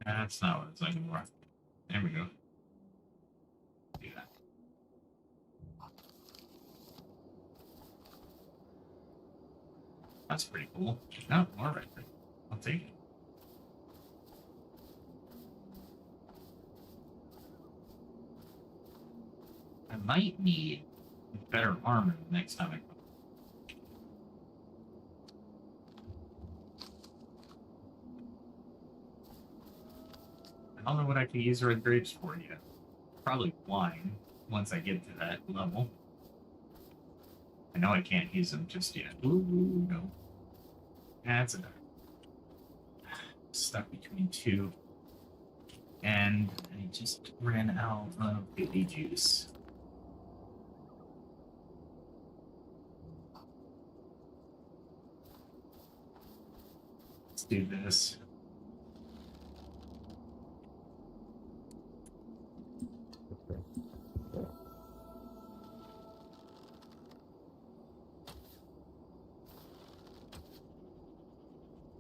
That's not what it's looking for. There we go. Do that. That's pretty cool. No, more red grape. I'll take it. might need better armor the next time I come. I don't know what I can use red grapes for yet. Probably wine once I get to that level. I know I can't use them just yet. Ooh, no. That's enough. Stuck between two. And I just ran out of baby juice. Let's do this.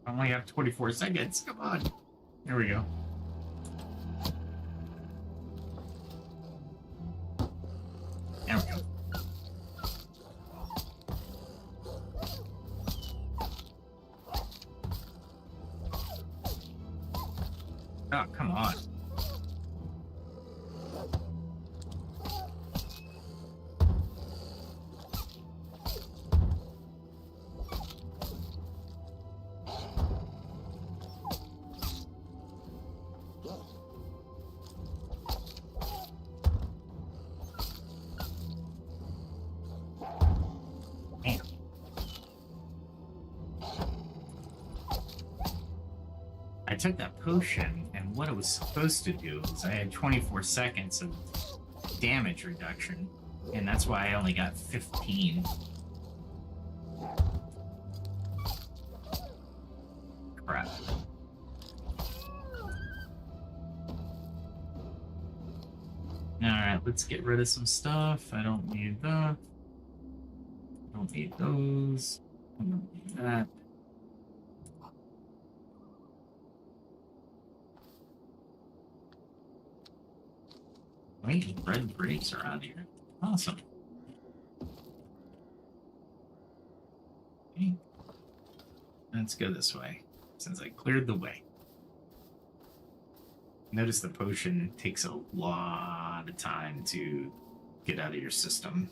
I only have 24 seconds. Come on. There we go. There we go. Oh, come on. I took that potion, and what it was supposed to do is I had 24 seconds of damage reduction, and that's why I only got 15. Crap. Alright, let's get rid of some stuff. I don't need that. Don't need those. I don't need that. Wait, red grapes around here. Awesome. Okay. Let's go this way, since I cleared the way. Notice the potion takes a lot of time to get out of your system.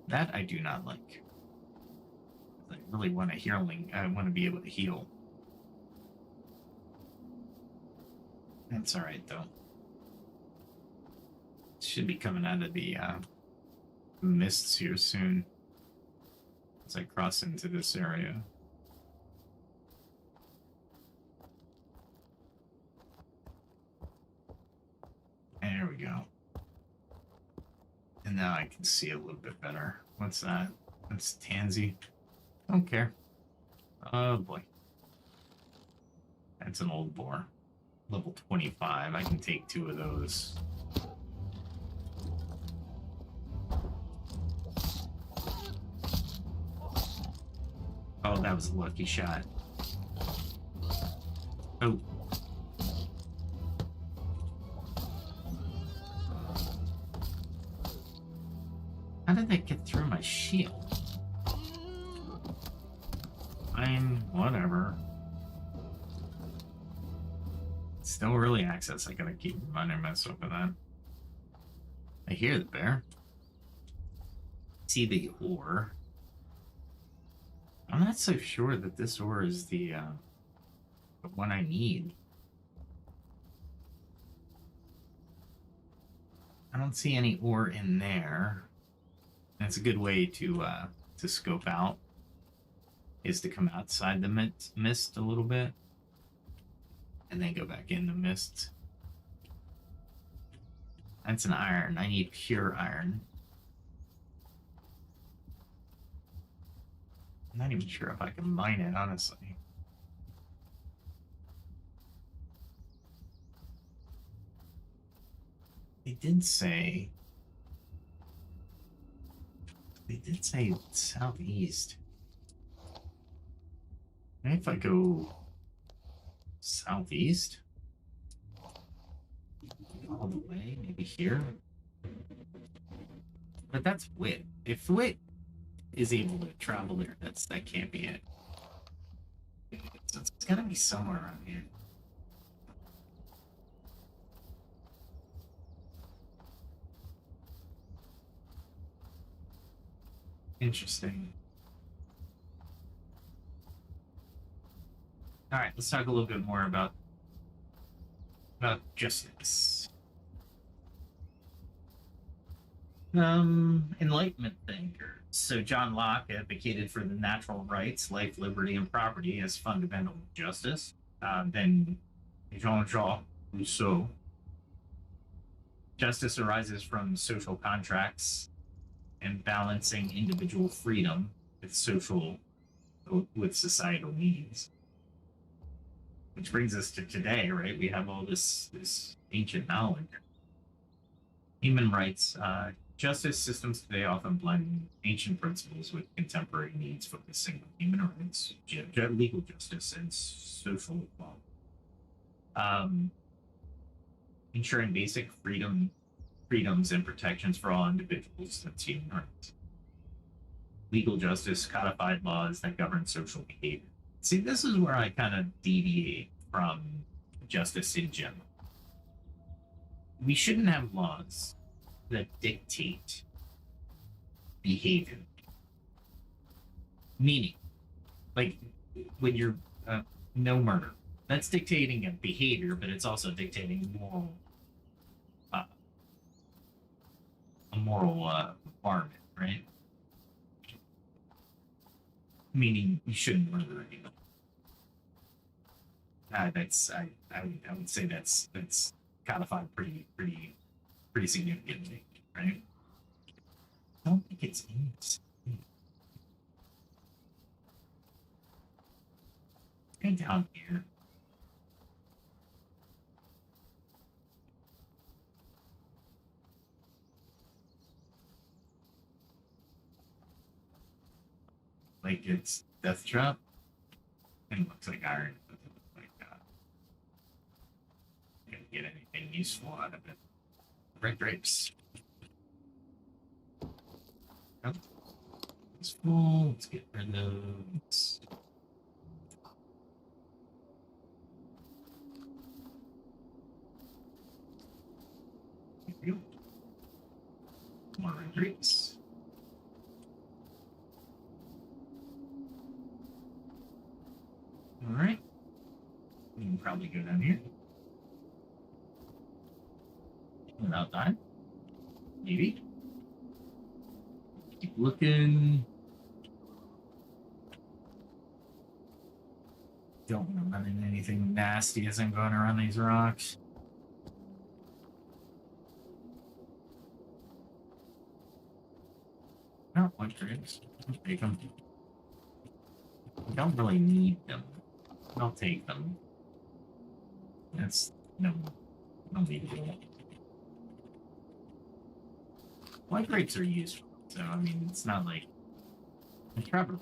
That I do not like. I really want a healing. I want to be able to heal. That's alright, though. Should be coming out of the mists here soon as I cross into this area. There we go. And now I can see a little bit better. What's that? That's Tansy. Don't care. Oh boy. That's an old boar. Level 25. I can take 2 of those. Oh, that was a lucky shot. Oh. How did that get through my shield? Whatever. Still early access. I gotta keep reminding myself of that. I hear the bear. See the ore. I'm not so sure that this ore is the one I need. I don't see any ore in there. That's a good way to scope out, is to come outside the mist a little bit and then go back in the mist. That's an iron. I need pure iron. I'm not even sure if I can mine it, honestly. They did say southeast. Maybe if I go southeast all the way, maybe here. But that's Wit. If Wit is able to travel there, that can't be it. So it's gotta be somewhere around here. Interesting. All right, let's talk a little bit more about justice. Enlightenment thinkers. So John Locke advocated for the natural rights, life, liberty, and property as fundamental justice. Then Jean-Jacques Rousseau. Justice arises from social contracts and balancing individual freedom with societal needs. Which brings us to today, right? We have all this ancient knowledge. Human rights. Justice systems today often blend ancient principles with contemporary needs, focusing on human rights, legal justice, and social equality. Ensuring basic freedoms and protections for all individuals. That's human rights. Legal justice, codified laws that govern social behavior. See, this is where I kind of deviate from justice in general. We shouldn't have laws that dictate behavior. Meaning, like when you're no murder, that's dictating a behavior, but it's also dictating a moral requirement, right? Meaning you shouldn't murder anyone. I would say that's codified pretty significantly, right? I don't think it's insane. Go down here. Like it's death trap. And it looks like iron. It doesn't look like gonna get anything useful out of it. Red grapes. Oh, it's full. Let's get rid of those. Here we go. More red grapes. All right. We can probably go down here. Without dying. Maybe. Keep looking. Don't want to run into anything nasty as I'm going around these rocks. No, white grapes. I'll take them. I don't really need them. I'll take them. That's no big deal. White grapes are useful, so I mean, it's not like I traveled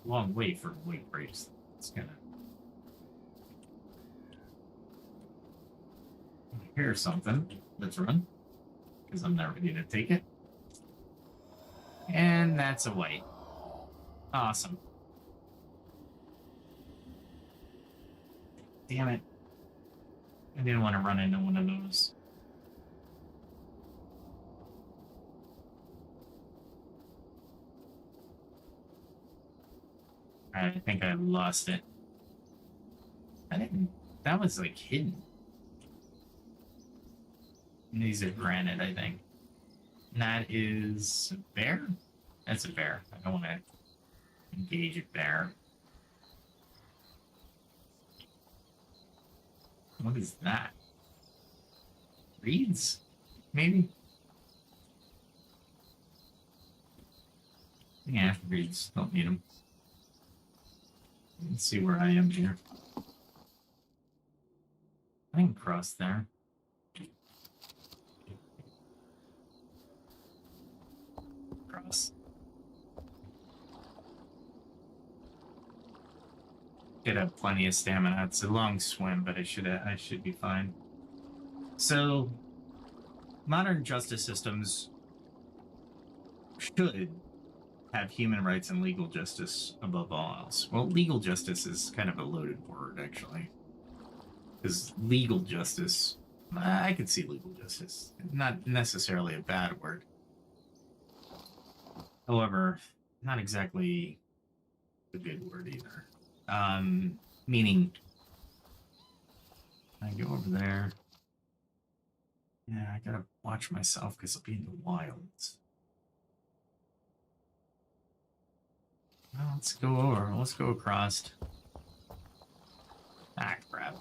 a long way for white grapes. It's gonna. Here's something. Let's run, because I'm not ready to take it. And that's a white. Awesome. Damn it. I didn't want to run into one of those. I think I lost it. That was like hidden. These are granite, I think. And that is a bear? That's a bear. I don't want to engage a bear. What is that? Reeds? Maybe? Yeah, reeds. Don't need them. Let's see where I am here. I can cross there. Cross. Should have plenty of stamina. It's a long swim, but I should be fine. So, modern justice systems should have human rights and legal justice above all else. Well, legal justice is kind of a loaded word, actually. Because legal justice, I could see legal justice. Not necessarily a bad word. However, not exactly a good word either. Meaning, I go over there. Yeah, I gotta watch myself because I'll be in the wilds. Well, let's go over. Let's go across. Ah, crap.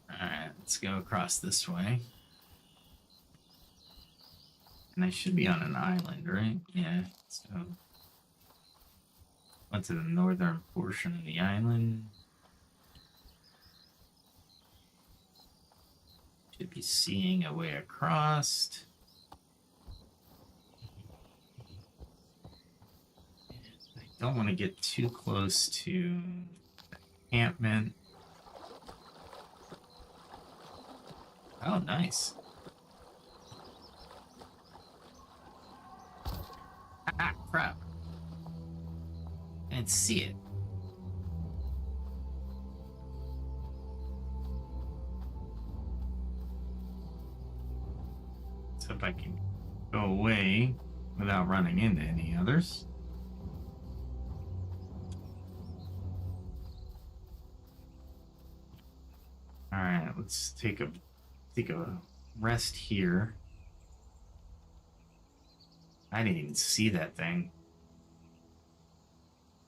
Alright, let's go across this way. And I should be on an island, right? Yeah, so went to the northern portion of the island. Should be seeing a way across. I don't want to get too close to encampment. Oh, nice. Ah, crap. I didn't see it. So if I can go away without running into any others. All right, let's take a rest here. I didn't even see that thing.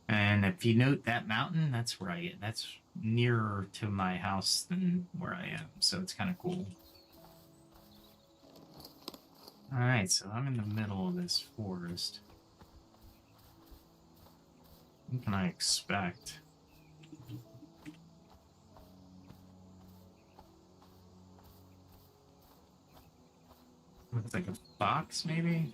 And if you note that mountain, that's where that's nearer to my house than where I am. So it's kind of cool. All right, so I'm in the middle of this forest. What can I expect? Looks like a fox, maybe?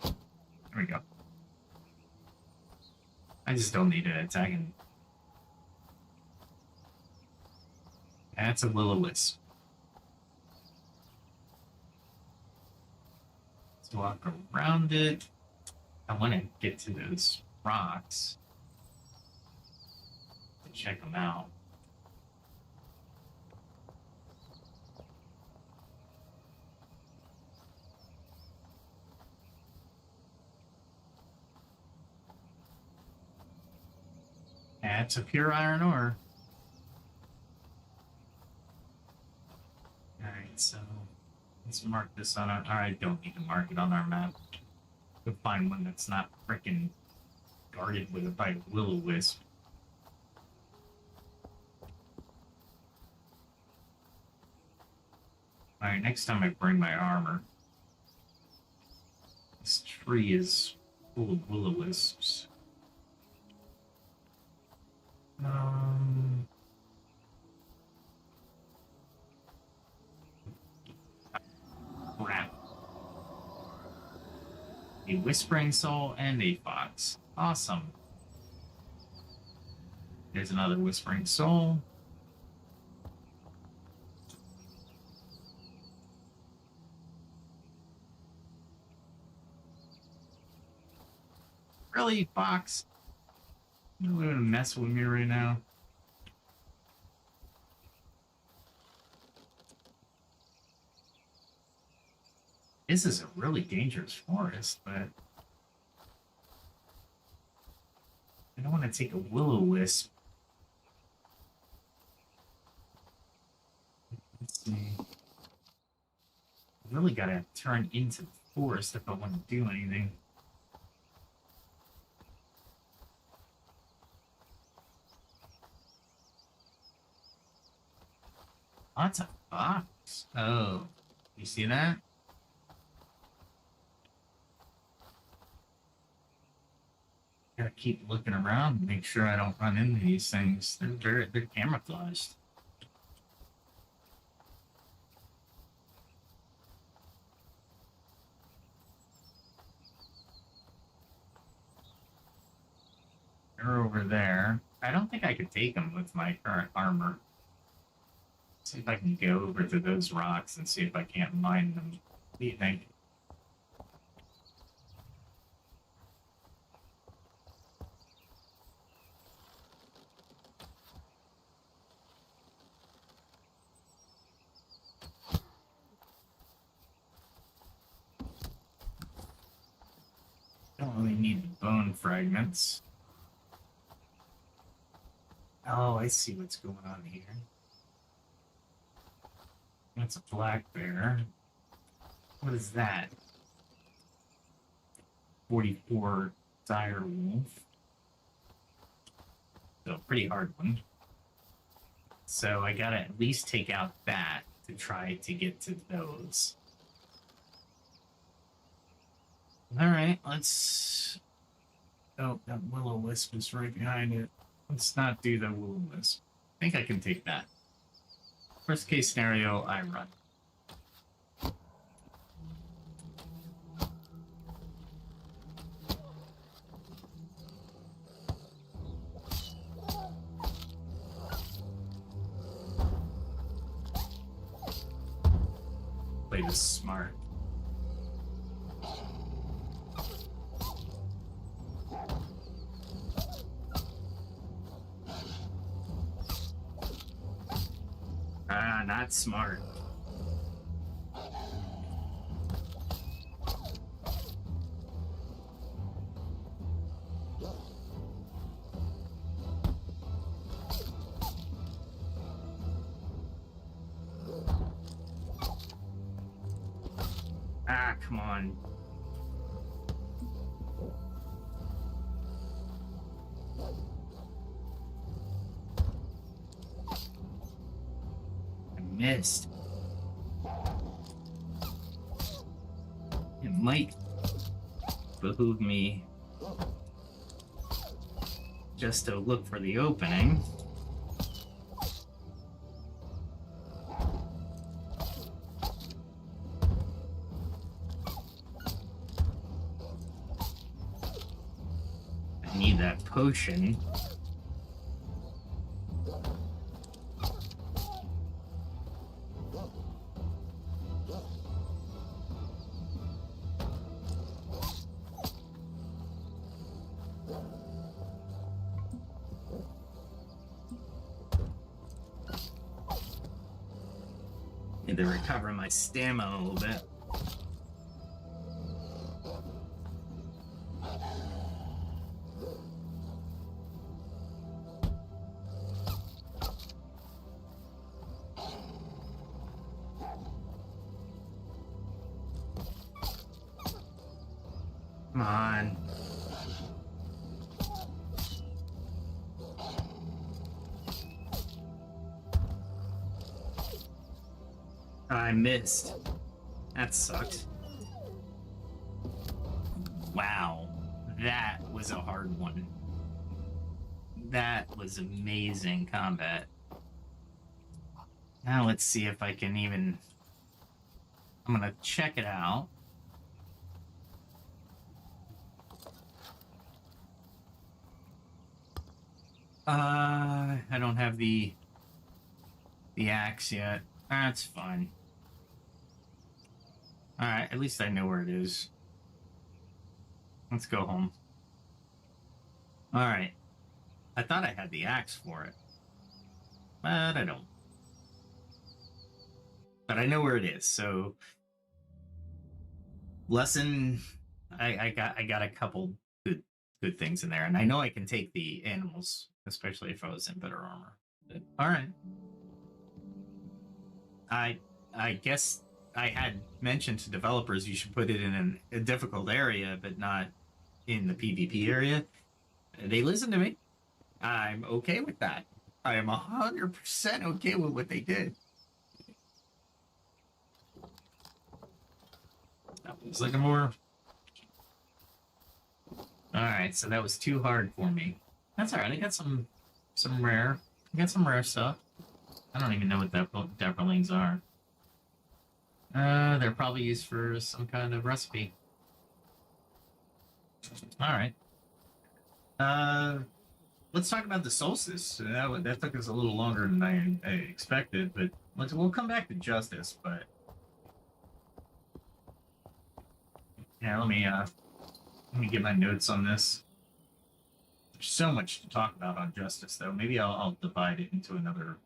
There we go. I just don't need to attack him. That's a will-o-wisp. Let's walk around it. I want to get to those rocks to check them out. That's a pure iron ore. Alright, so let's mark this on our... I don't need to mark it on our map. We'll find one that's not frickin' guarded with by a will-o-wisp. Alright, next time I bring my armor. This tree is full of will-o-wisps. Crap. A whispering soul and a fox. Awesome. There's another whispering soul. Really, fox? You're gonna mess with me right now. This is a really dangerous forest, but I don't want to take a will-o-wisp. Let's see. I really gotta turn into the forest if I want to do anything. Lots of fox. Oh, you see that? Gotta keep looking around and make sure I don't run into these things. They're camouflaged. They're over there. I don't think I could take them with my current armor. See if I can go over to those rocks and see if I can't mine them. What do you think? Don't really need the bone fragments. Oh, I see what's going on here. That's a black bear. What is that? 44 dire wolf. So a pretty hard one. So I gotta at least take out that to try to get to those. Alright, let's... Oh, that will-o-wisp is right behind it. Let's not do the will-o-wisp. I think I can take that. Worst case scenario, I run. Play this smart. Ah, not smart. Ah, come on. I missed. It might behoove me just to look for the opening. I need that potion. Need to recover my stamina a little bit. Come on. I missed. That sucked. Wow. That was a hard one. That was amazing combat. Now let's see if I can even... I'm gonna check it out. I don't have the axe yet. That's fine. Alright, at least I know where it is. Let's go home. Alright. I thought I had the axe for it. But I don't. But I know where it is, so... Lesson... I got a couple good things in there, and I know I can take the animals, especially if I was in better armor. But, alright. I guess I had mentioned to developers you should put it in a difficult area, but not in the PvP area. They listened to me. I'm okay with that. I am 100% okay with what they did. That was looking more. Alright, so that was too hard for me. That's alright, I got some rare. I got some rare stuff. I don't even know what Dapperlings are. They're probably used for some kind of recipe. Alright. Let's talk about the solstice. That took us a little longer than I expected, but we'll come back to justice, but... Yeah, let me get my notes on this. There's so much to talk about on justice, though. Maybe I'll divide it into another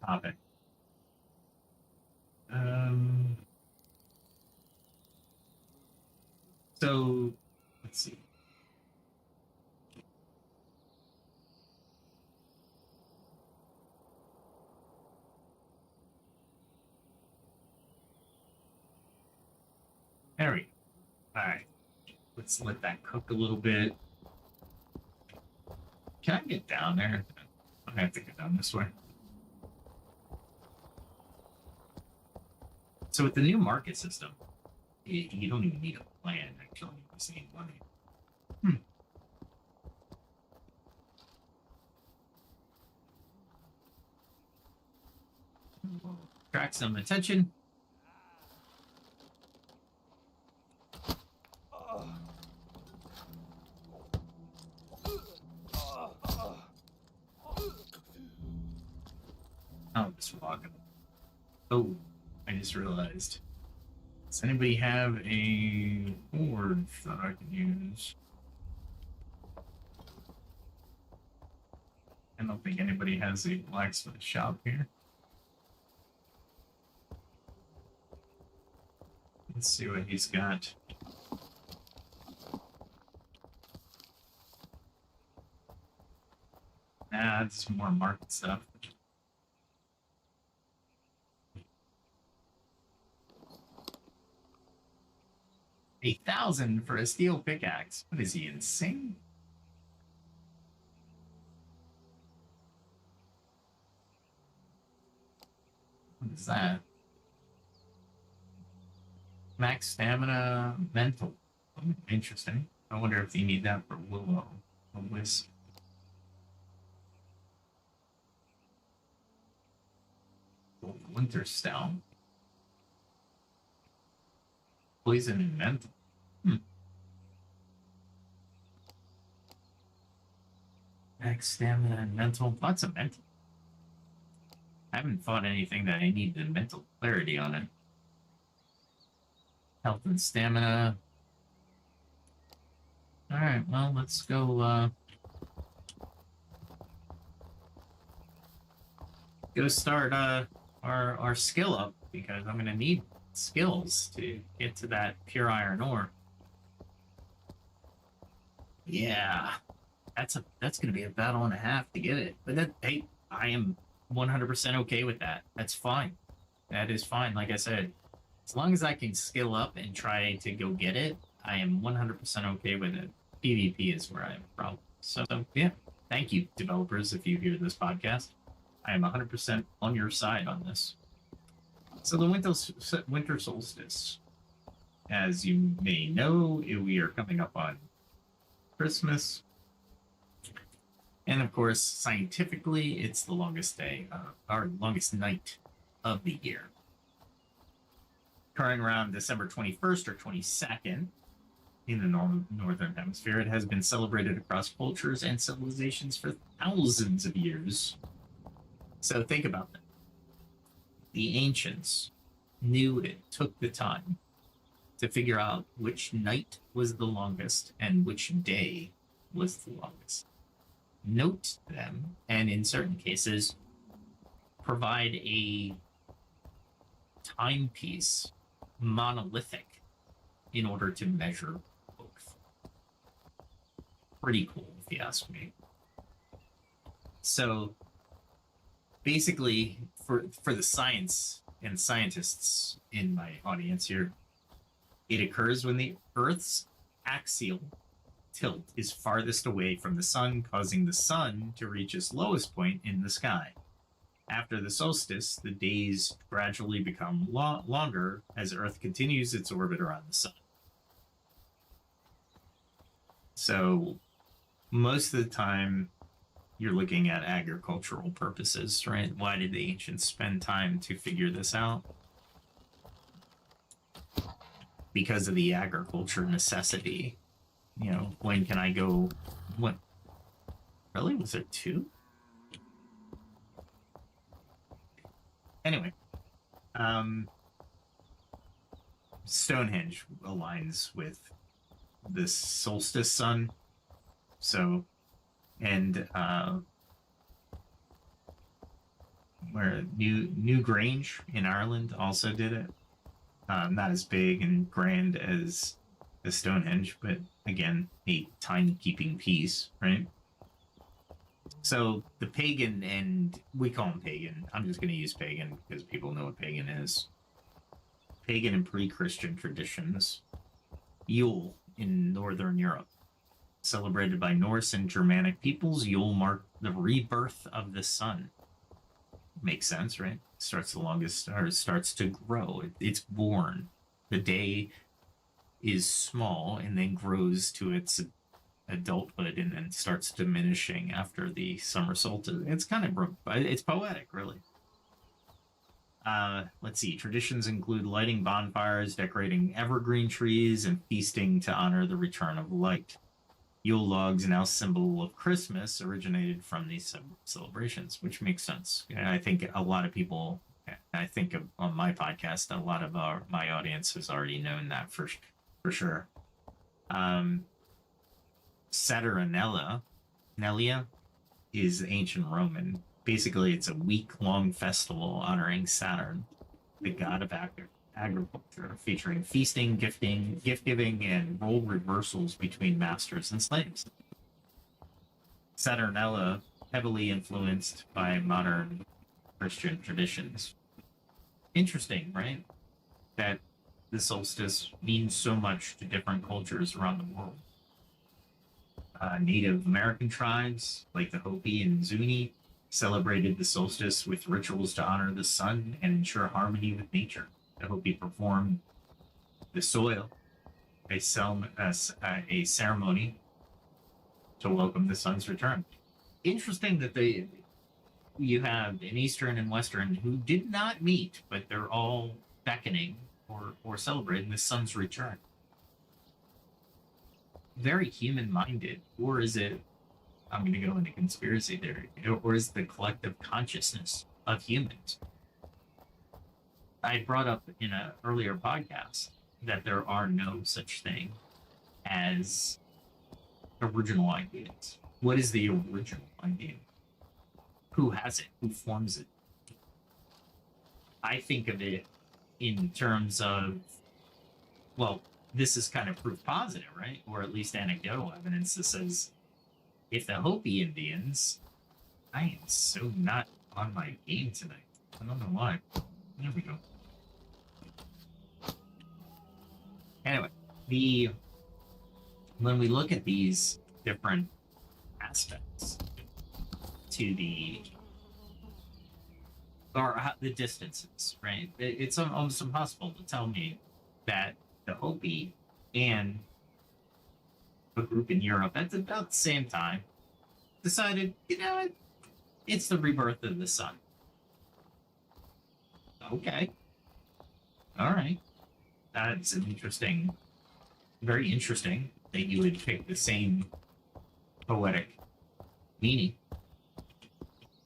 topic. Um, so let's see. There we go. All right, let's let that cook a little bit. Can I get down there? I have to go down this way. So with the new market system, you don't even need a plan, actually, to save money. Attract some attention. Oh, just walking. Oh, I just realized. Does anybody have a forge that I can use? I don't think anybody has a blacksmith shop here. Let's see what he's got. Nah, it's more market stuff. $1,000 for a steel pickaxe. What is he, insane? What is that? Max stamina, mental. Oh, interesting. I wonder if you need that for Willow. Wisp. Winter Stout. Poison and mental. Max stamina and mental. Lots of mental. I haven't fought anything that I need the mental clarity on it. Health and stamina. Alright, well, let's go, go start, our skill up, because I'm gonna need skills to get to that pure iron ore. Yeah. That's gonna be a battle and a half to get it. But hey, I am 100% okay with that. That's fine. That is fine. Like I said, as long as I can skill up and try to go get it, I am 100% okay with it. PvP is where I have a problem. So yeah, thank you, developers, if you hear this podcast. I am 100% on your side on this. So the Winter Solstice. As you may know, we are coming up on Christmas. And of course, scientifically, it's the longest day, or longest night of the year. Occurring around December 21st or 22nd in the northern hemisphere, it has been celebrated across cultures and civilizations for thousands of years. So think about that. The ancients knew it took the time to figure out which night was the longest and which day was the longest. Note them, and in certain cases, provide a timepiece monolithic in order to measure both. Pretty cool, if you ask me. So basically, for the science and scientists in my audience here, it occurs when the Earth's axial tilt is farthest away from the sun, causing the sun to reach its lowest point in the sky. After the solstice, the days gradually become longer as Earth continues its orbit around the sun. So most of the time, you're looking at agricultural purposes, right? Why did the ancients spend time to figure this out? Because of the agriculture necessity. You know, when can I go? What? Really? Was there two? Anyway, Stonehenge aligns with the solstice sun. So, and where New Grange in Ireland also did it. Not as big and grand as the Stonehenge, but again, a timekeeping piece, right? So the pagan, and we call them pagan. I'm just going to use pagan because people know what pagan is. Pagan and pre-Christian traditions. Yule in Northern Europe. Celebrated by Norse and Germanic peoples, Yule marked the rebirth of the sun. Makes sense, right? Starts to grow. It's born. The day is small and then grows to its adulthood and then starts diminishing after the summer solstice. It's it's poetic, really. Let's see. Traditions include lighting bonfires, decorating evergreen trees, and feasting to honor the return of light. Yule logs, now symbol of Christmas, originated from these celebrations, which makes sense. And I think a lot of people, on my podcast, a lot of my audience has already known that for sure. Saturnalia is ancient Roman. Basically, it's a week-long festival honoring Saturn, the god of agriculture, featuring feasting, gift giving, and role reversals between masters and slaves. Saturnalia, heavily influenced by modern Christian traditions. Interesting, right? That the solstice means so much to different cultures around the world. Native American tribes, like the Hopi and Zuni, celebrated the solstice with rituals to honor the sun and ensure harmony with nature. The Hopi performed the soil, a ceremony to welcome the sun's return. Interesting that you have an Eastern and Western who did not meet, but they're all beckoning or celebrating the sun's return. Very human-minded, or is it? I'm going to go into conspiracy theory, or is the collective consciousness of humans? I brought up in an earlier podcast that there are no such thing as original ideas. What is the original idea? Who has it? Who forms it? I think of it in terms of, well, this is kind of proof positive, right? Or at least anecdotal evidence that says, if the Hopi Indians, I am so not on my game tonight. I don't know why. There we go. Anyway, when we look at these different aspects to the distances, right? It's almost impossible to tell me that the Hopi and a group in Europe at about the same time decided, it's the rebirth of the sun. Okay. All right. That's very interesting that you would pick the same poetic meaning.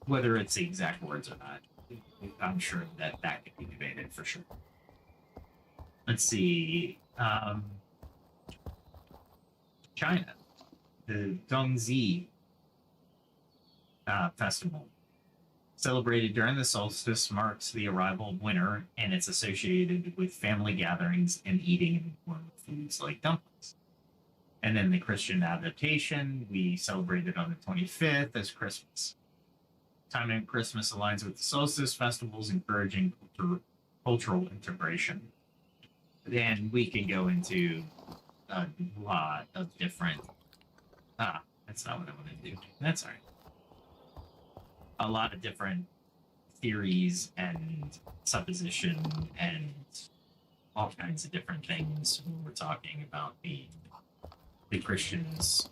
Whether it's the exact words or not, I'm sure that could be debated for sure. Let's see. China, the Dongzi festival, celebrated during the solstice, marks the arrival of winter, and it's associated with family gatherings and eating warm foods like dumplings. And then the Christian adaptation, we celebrated on the 25th as Christmas. Timing of Christmas aligns with the solstice festivals, encouraging cultural integration. Then we can go into a lot of different. That's not what I want to do. That's all right. A lot of different theories and supposition and all kinds of different things when we're talking about the Christians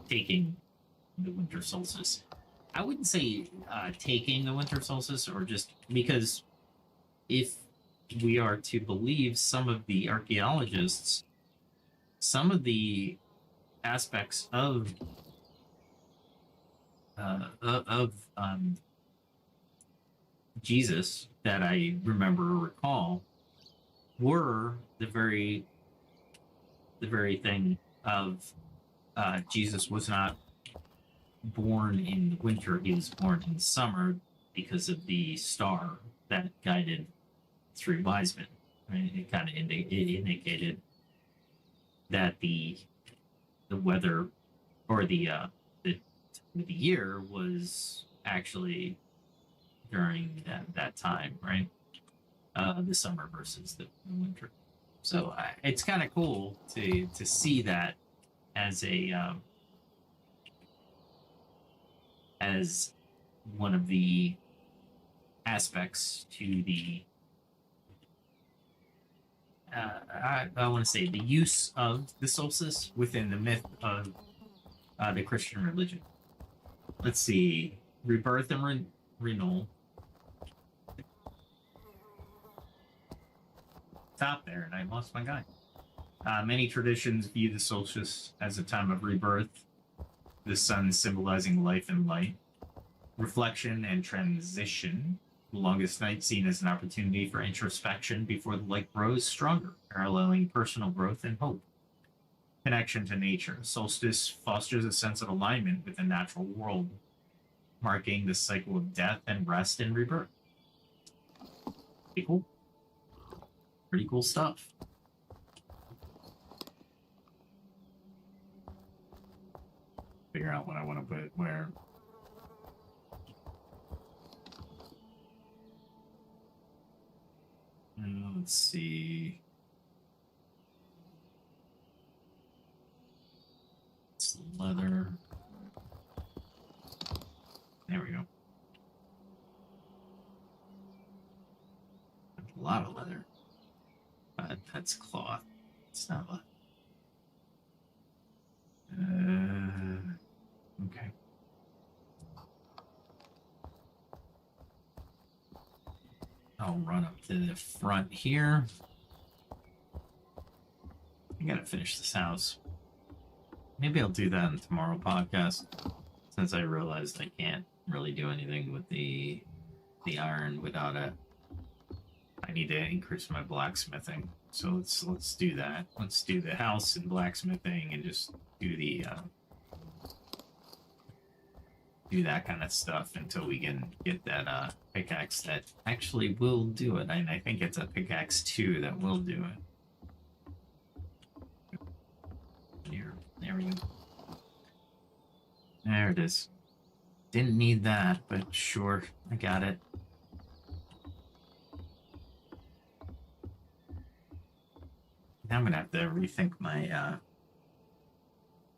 taking the winter solstice. I wouldn't say taking the winter solstice, or just because if we are to believe some of the archaeologists, some of the aspects of Jesus that I remember or recall were the very thing of Jesus was not born in the winter; he was born in summer because of the star that guided three wise men. Right? It kind of indicated that the weather or the year was actually during that time, right? The summer versus the winter. So it's kind of cool to see that as a as one of the aspects to the I want to say the use of the solstice within the myth of the Christian religion. Let's see, rebirth and renewal. Stop there, and I lost my guy. Many traditions view the solstice as a time of rebirth, the sun symbolizing life and light, reflection and transition. The longest night seen as an opportunity for introspection before the light grows stronger, paralleling personal growth and hope. Connection to nature. Solstice fosters a sense of alignment with the natural world, marking the cycle of death and rest and rebirth. Pretty cool. Pretty cool stuff. Figure out what I want to put where. Let's see. It's leather. There we go. A lot of leather. But that's cloth. It's not leather. Okay. I'll run up to the front here. I gotta finish this house. Maybe I'll do that in tomorrow podcast, since I realized I can't really do anything with the iron without it. I need to increase my blacksmithing. So let's do that. Let's do the house and blacksmithing and just do the do that kind of stuff until we can get that pickaxe that actually will do it. And I think it's a pickaxe 2 that will do it. There we go. There it is. Didn't need that, but sure, I got it. Now I'm gonna have to rethink my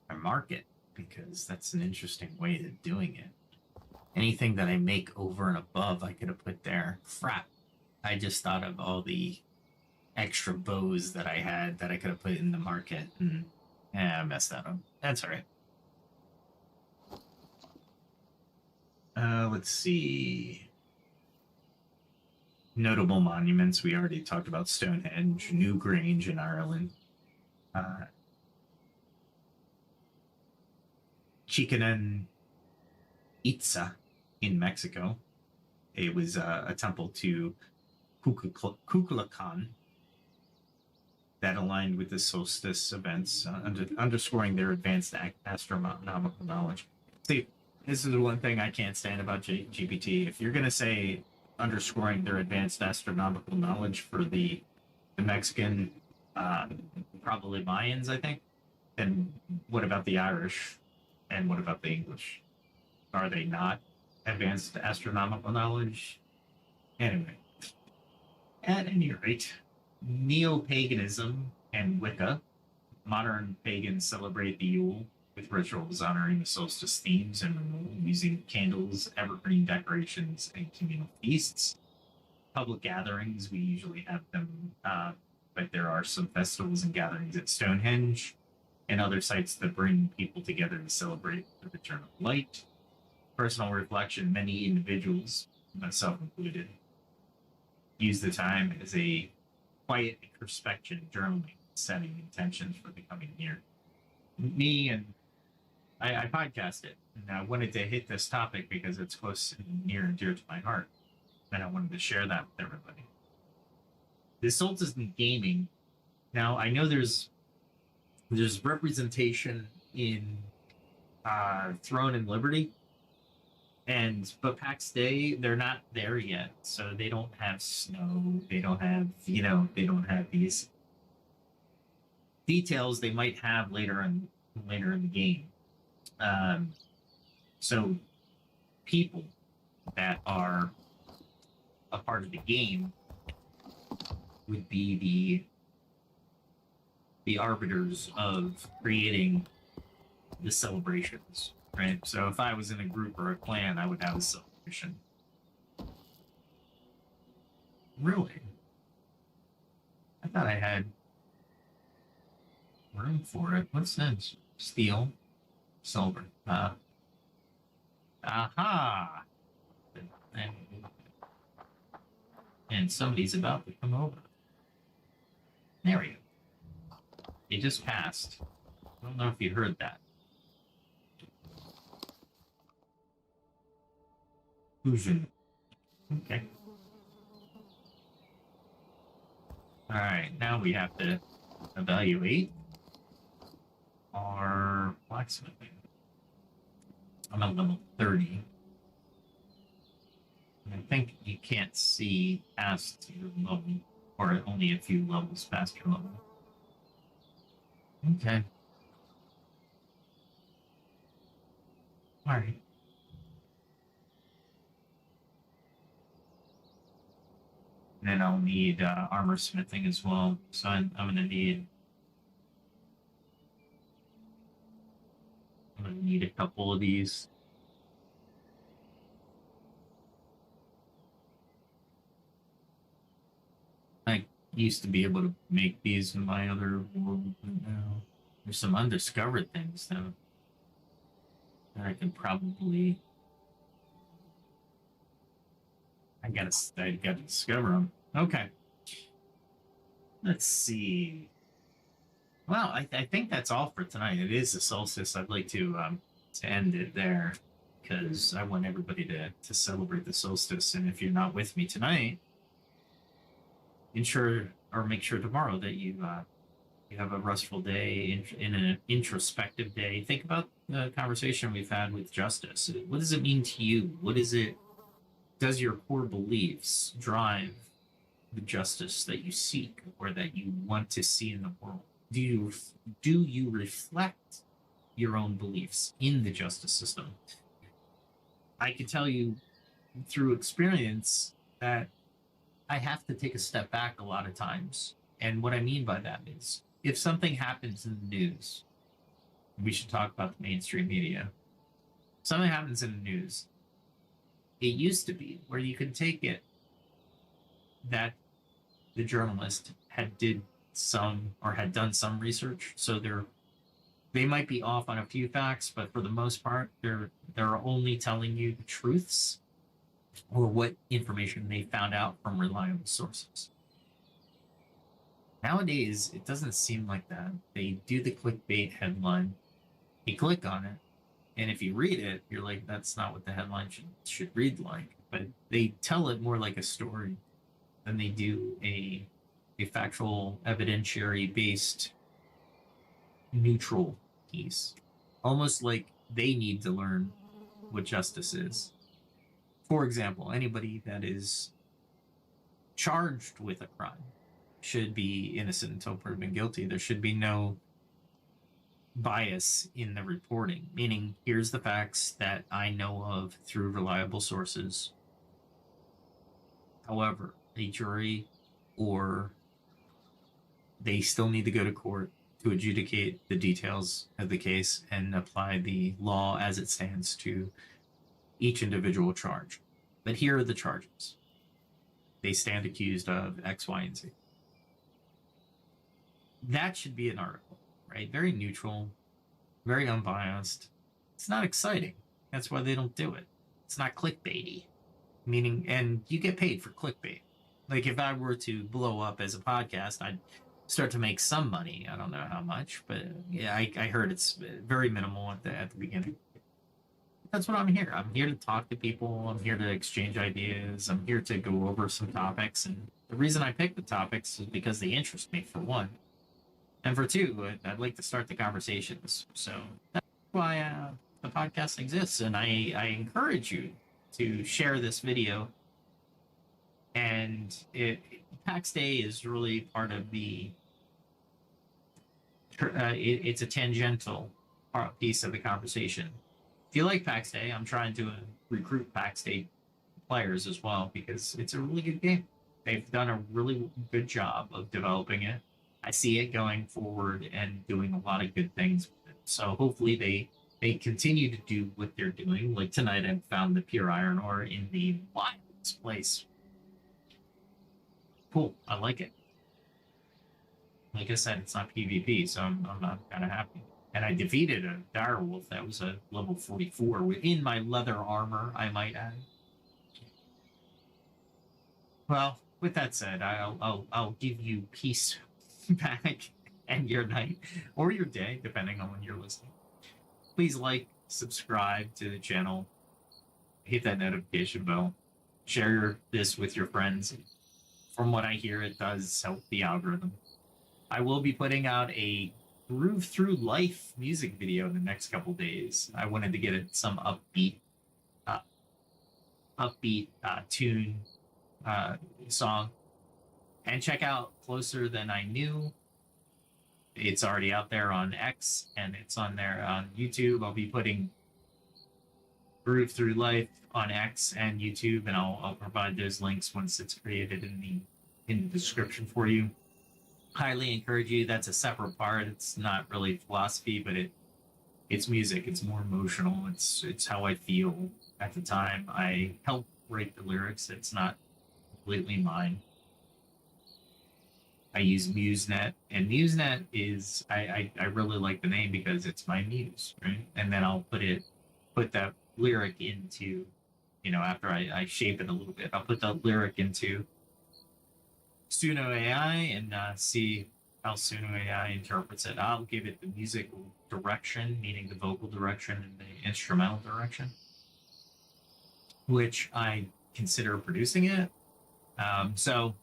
my market, because that's an interesting way of doing it. Anything that I make over and above, I could have put there. Crap. I just thought of all the extra bows that I had that I could have put in the market, and I messed that up. That's all right. Let's see. Notable monuments. We already talked about Stonehenge, Newgrange in Ireland. Chichen Itza in Mexico. It was a temple to Kukulkan that aligned with the solstice events, underscoring their advanced astronomical knowledge. See, this is the one thing I can't stand about GPT. If you're going to say underscoring their advanced astronomical knowledge for the Mexican, probably Mayans, I think, then what about the Irish? And what about the English? Are they not advanced astronomical knowledge? Anyway, at any rate, neo-paganism and Wicca. Modern pagans celebrate the Yule with rituals honoring the solstice themes and using candles, evergreen decorations, and communal feasts. Public gatherings, we usually have them, but there are some festivals and gatherings at Stonehenge and other sites that bring people together to celebrate the return of light. Personal reflection, many individuals, myself included, use the time as a quiet introspection, journaling, setting intentions for the coming year. Me and I podcast it, and I wanted to hit this topic because it's close and near and dear to my heart, and I wanted to share that with everybody. the solstice in gaming. Now I know there's representation in Throne and Liberty, but Pax Dei, they're not there yet, so they don't have snow. They don't have they don't have these details they might have later in the game. So people that are a part of the game would be the arbiters of creating the celebrations, right? So if I was in a group or a clan, I would have a celebration. Really? I thought I had room for it. What's this? Steel. Silver. Aha! And somebody's about to come over. There we go. They just passed. I don't know if you heard that. Fusion. Okay. Alright, now we have to evaluate our blacksmithing. I'm at level 30. I think you can't see past your level, or only a few levels past your level. Okay. Alright. And then I'll need armor smithing as well. So I'm gonna need a couple of these. I used to be able to make these in my other world, but now there's some undiscovered things though that I can probably. I gotta discover them. Okay. Let's see. Well, I think that's all for tonight. It is the solstice. I'd like to end it there because I want everybody to celebrate the solstice. And if you're not with me tonight, make sure tomorrow that you have a restful day in an introspective day. Think about the conversation we've had with justice. What does it mean to you? What is it? Does your core beliefs drive the justice that you seek or that you want to see in the world? Do you reflect your own beliefs in the justice system? I can tell you through experience that I have to take a step back a lot of times. And what I mean by that is if something happens in the news, we should talk about the mainstream media. Something happens in the news. It used to be where you could take it that the journalist had done some research, so they might be off on a few facts, but for the most part, they're only telling you the truths or what information they found out from reliable sources. Nowadays, it doesn't seem like that. They do the clickbait headline, you click on it, and if you read it, you're like, that's not what the headline should read like. But they tell it more like a story than they do a factual, evidentiary-based, neutral piece. Almost like they need to learn what justice is. For example, anybody that is charged with a crime should be innocent until proven guilty. There should be no bias in the reporting, meaning here's the facts that I know of through reliable sources. However, a jury or they still need to go to court to adjudicate the details of the case and apply the law as it stands to each individual charge. But here are the charges. They stand accused of X, Y, and Z. That should be an article, right? Very neutral, very unbiased. It's not exciting. That's why they don't do it. It's not clickbaity. Meaning, and you get paid for clickbait. Like if I were to blow up as a podcast, I'd start to make some money. I don't know how much, but yeah, I heard it's very minimal at the beginning. That's what I'm here. I'm here to talk to people. I'm here to exchange ideas. I'm here to go over some topics. And the reason I pick the topics is because they interest me, for one. And for two, I'd like to start the conversations. So that's why the podcast exists. And I encourage you to share this video. And Pax Day is really part of it's a tangential piece of the conversation. If you like Pax Day, I'm trying to recruit Pax Day players as well because it's a really good game. They've done a really good job of developing it. I see it going forward and doing a lot of good things with it. So hopefully they continue to do what they're doing. Like tonight, I found the pure iron ore in the wildest place. Cool, I like it. Like I said, it's not PvP, so I'm kind of happy. And I defeated a direwolf that was a level 44 within my leather armor, I might add. Well, with that said, I'll give you peace back and your night or your day, depending on when you're listening. Please like, subscribe to the channel, hit that notification bell, share this with your friends. From what I hear, it does help the algorithm. I will be putting out a Groove Through Life music video in the next couple days. I wanted to get some upbeat tune song. And check out Closer Than I Knew. It's already out there on X and it's on there on YouTube. I'll be putting Groove Through Life on X and YouTube, and I'll provide those links once it's created in the description for you. Highly encourage you. That's a separate part. It's not really philosophy, but it's music. It's more emotional. It's how I feel at the time. I help write the lyrics. It's not completely mine. I use MuseNet, and MuseNet is I really like the name because it's my muse, right? And then I'll put that lyric into, after I shape it a little bit, I'll put that lyric into Suno AI and see how Suno AI interprets it. I'll give it the musical direction, meaning the vocal direction and the instrumental direction, which I consider producing it. So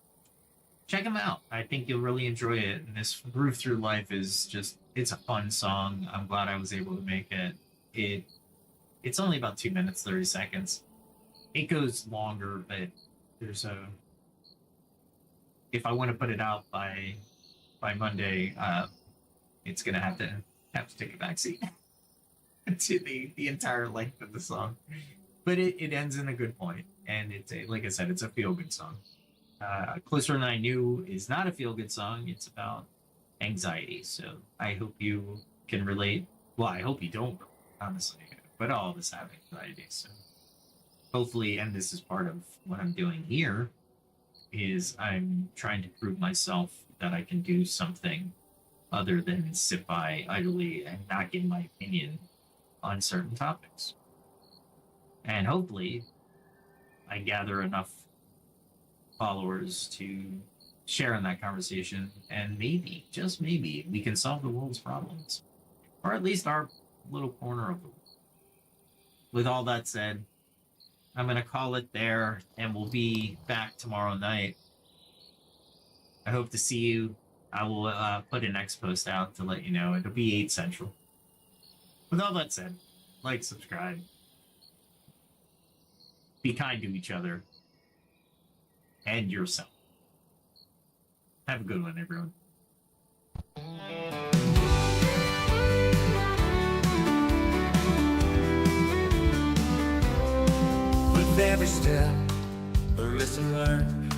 check them out. I think you'll really enjoy it. And this Groove Through Life is it's a fun song. I'm glad I was able to make it. It's only about 2 minutes, 30 seconds. It goes longer, but if I want to put it out by Monday, it's gonna have to take a backseat to the entire length of the song. But it ends in a good point, and like I said, it's a feel good song. Closer Than I Knew is not a feel good song. It's about anxiety. So I hope you can relate. Well, I hope you don't, honestly. But all of us have anxiety. So hopefully, and this is part of what I'm doing here, is I'm trying to prove myself that I can do something other than sit by idly and not give my opinion on certain topics. And hopefully, I gather enough followers to share in that conversation, and maybe, just maybe, we can solve the world's problems, or at least our little corner of the world. With all that said, I'm going to call it there, and we'll be back tomorrow night. I hope to see you. I will put an X post out to let you know. It'll be 8 Central. With all that said, like, subscribe. Be kind to each other. And yourself. Have a good one, everyone. With every step, a lesson learned.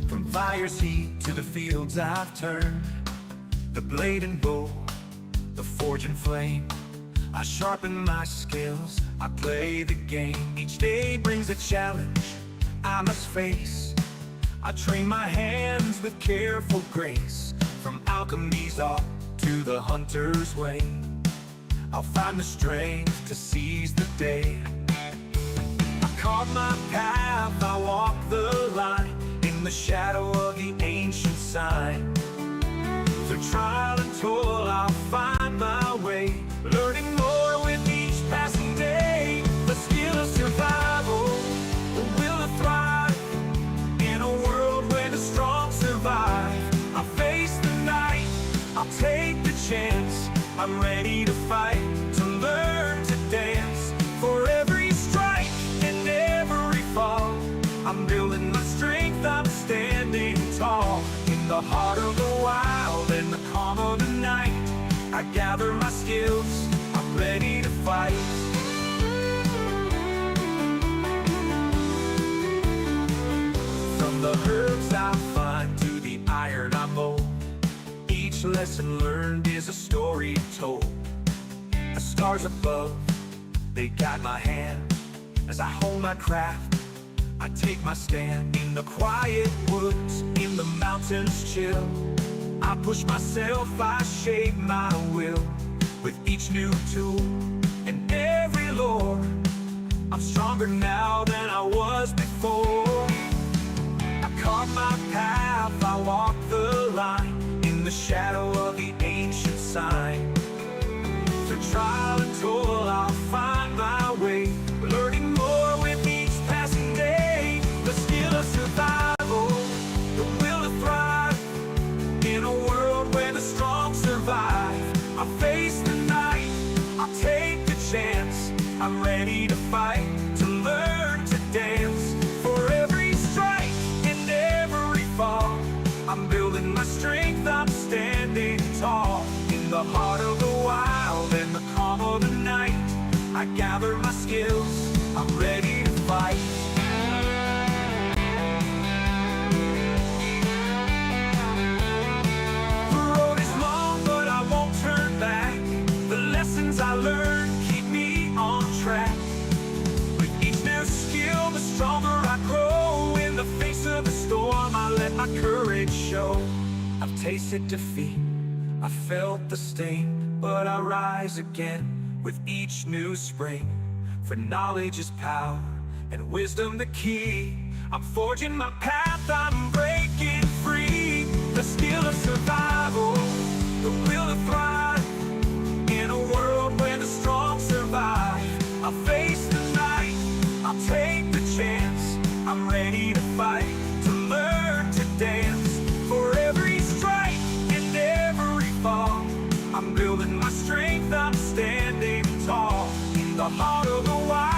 From fire's heat to the fields I've turned. The blade and bow, the forge and flame. I sharpen my skills, I play the game. Each day brings a challenge I must face. I train my hands with careful grace. From alchemy's art to the hunter's way, I'll find the strength to seize the day. I carve my path, I walk the line, in the shadow of the ancient sign. Through trial and toil, I'll find my way, learning more with each passing day. The I'm ready to fight, to learn to dance. For every strike and every fall, I'm building my strength, I'm standing tall. In the heart of the wild and the calm of the night, I gather my skills, I'm ready to fight. From the herbs I find to the iron I mold, each lesson learned is a story told. The stars above, they guide my hand as I hold my craft. I take my stand in the quiet woods, in the mountains chill. I push myself, I shape my will with each new tool and every lore. I'm stronger now than I was before. I carve my path, I walk the line in the shadow of the ancient sign. Through trial and toil, I'll find my way, learning more with each passing day. The skill of survival, the will to thrive in a world where the strong survive. I face the night, I'll take the chance. I'm ready to fight, to learn to dance. For every strike and every fall, I'm building my strength, I'm standing tall. In the heart of the wild and the calm of the night, I gather my skills, I'm ready to fight. The road is long, but I won't turn back. The lessons I learned keep me on track. With each new skill, the stronger I grow. In the face of the storm, I let my courage show. I've tasted defeat, I felt the sting, but I rise again with each new spring. For knowledge is power, and wisdom the key. I'm forging my path, I'm breaking free. The skill of survival, the will to thrive in a world where the strong survive. I'll face the night, I'll take the chance. I'm ready to fight, to learn to dance. For every strike and every fall, I'm building my strength, I'm standing tall. In the heart of the wild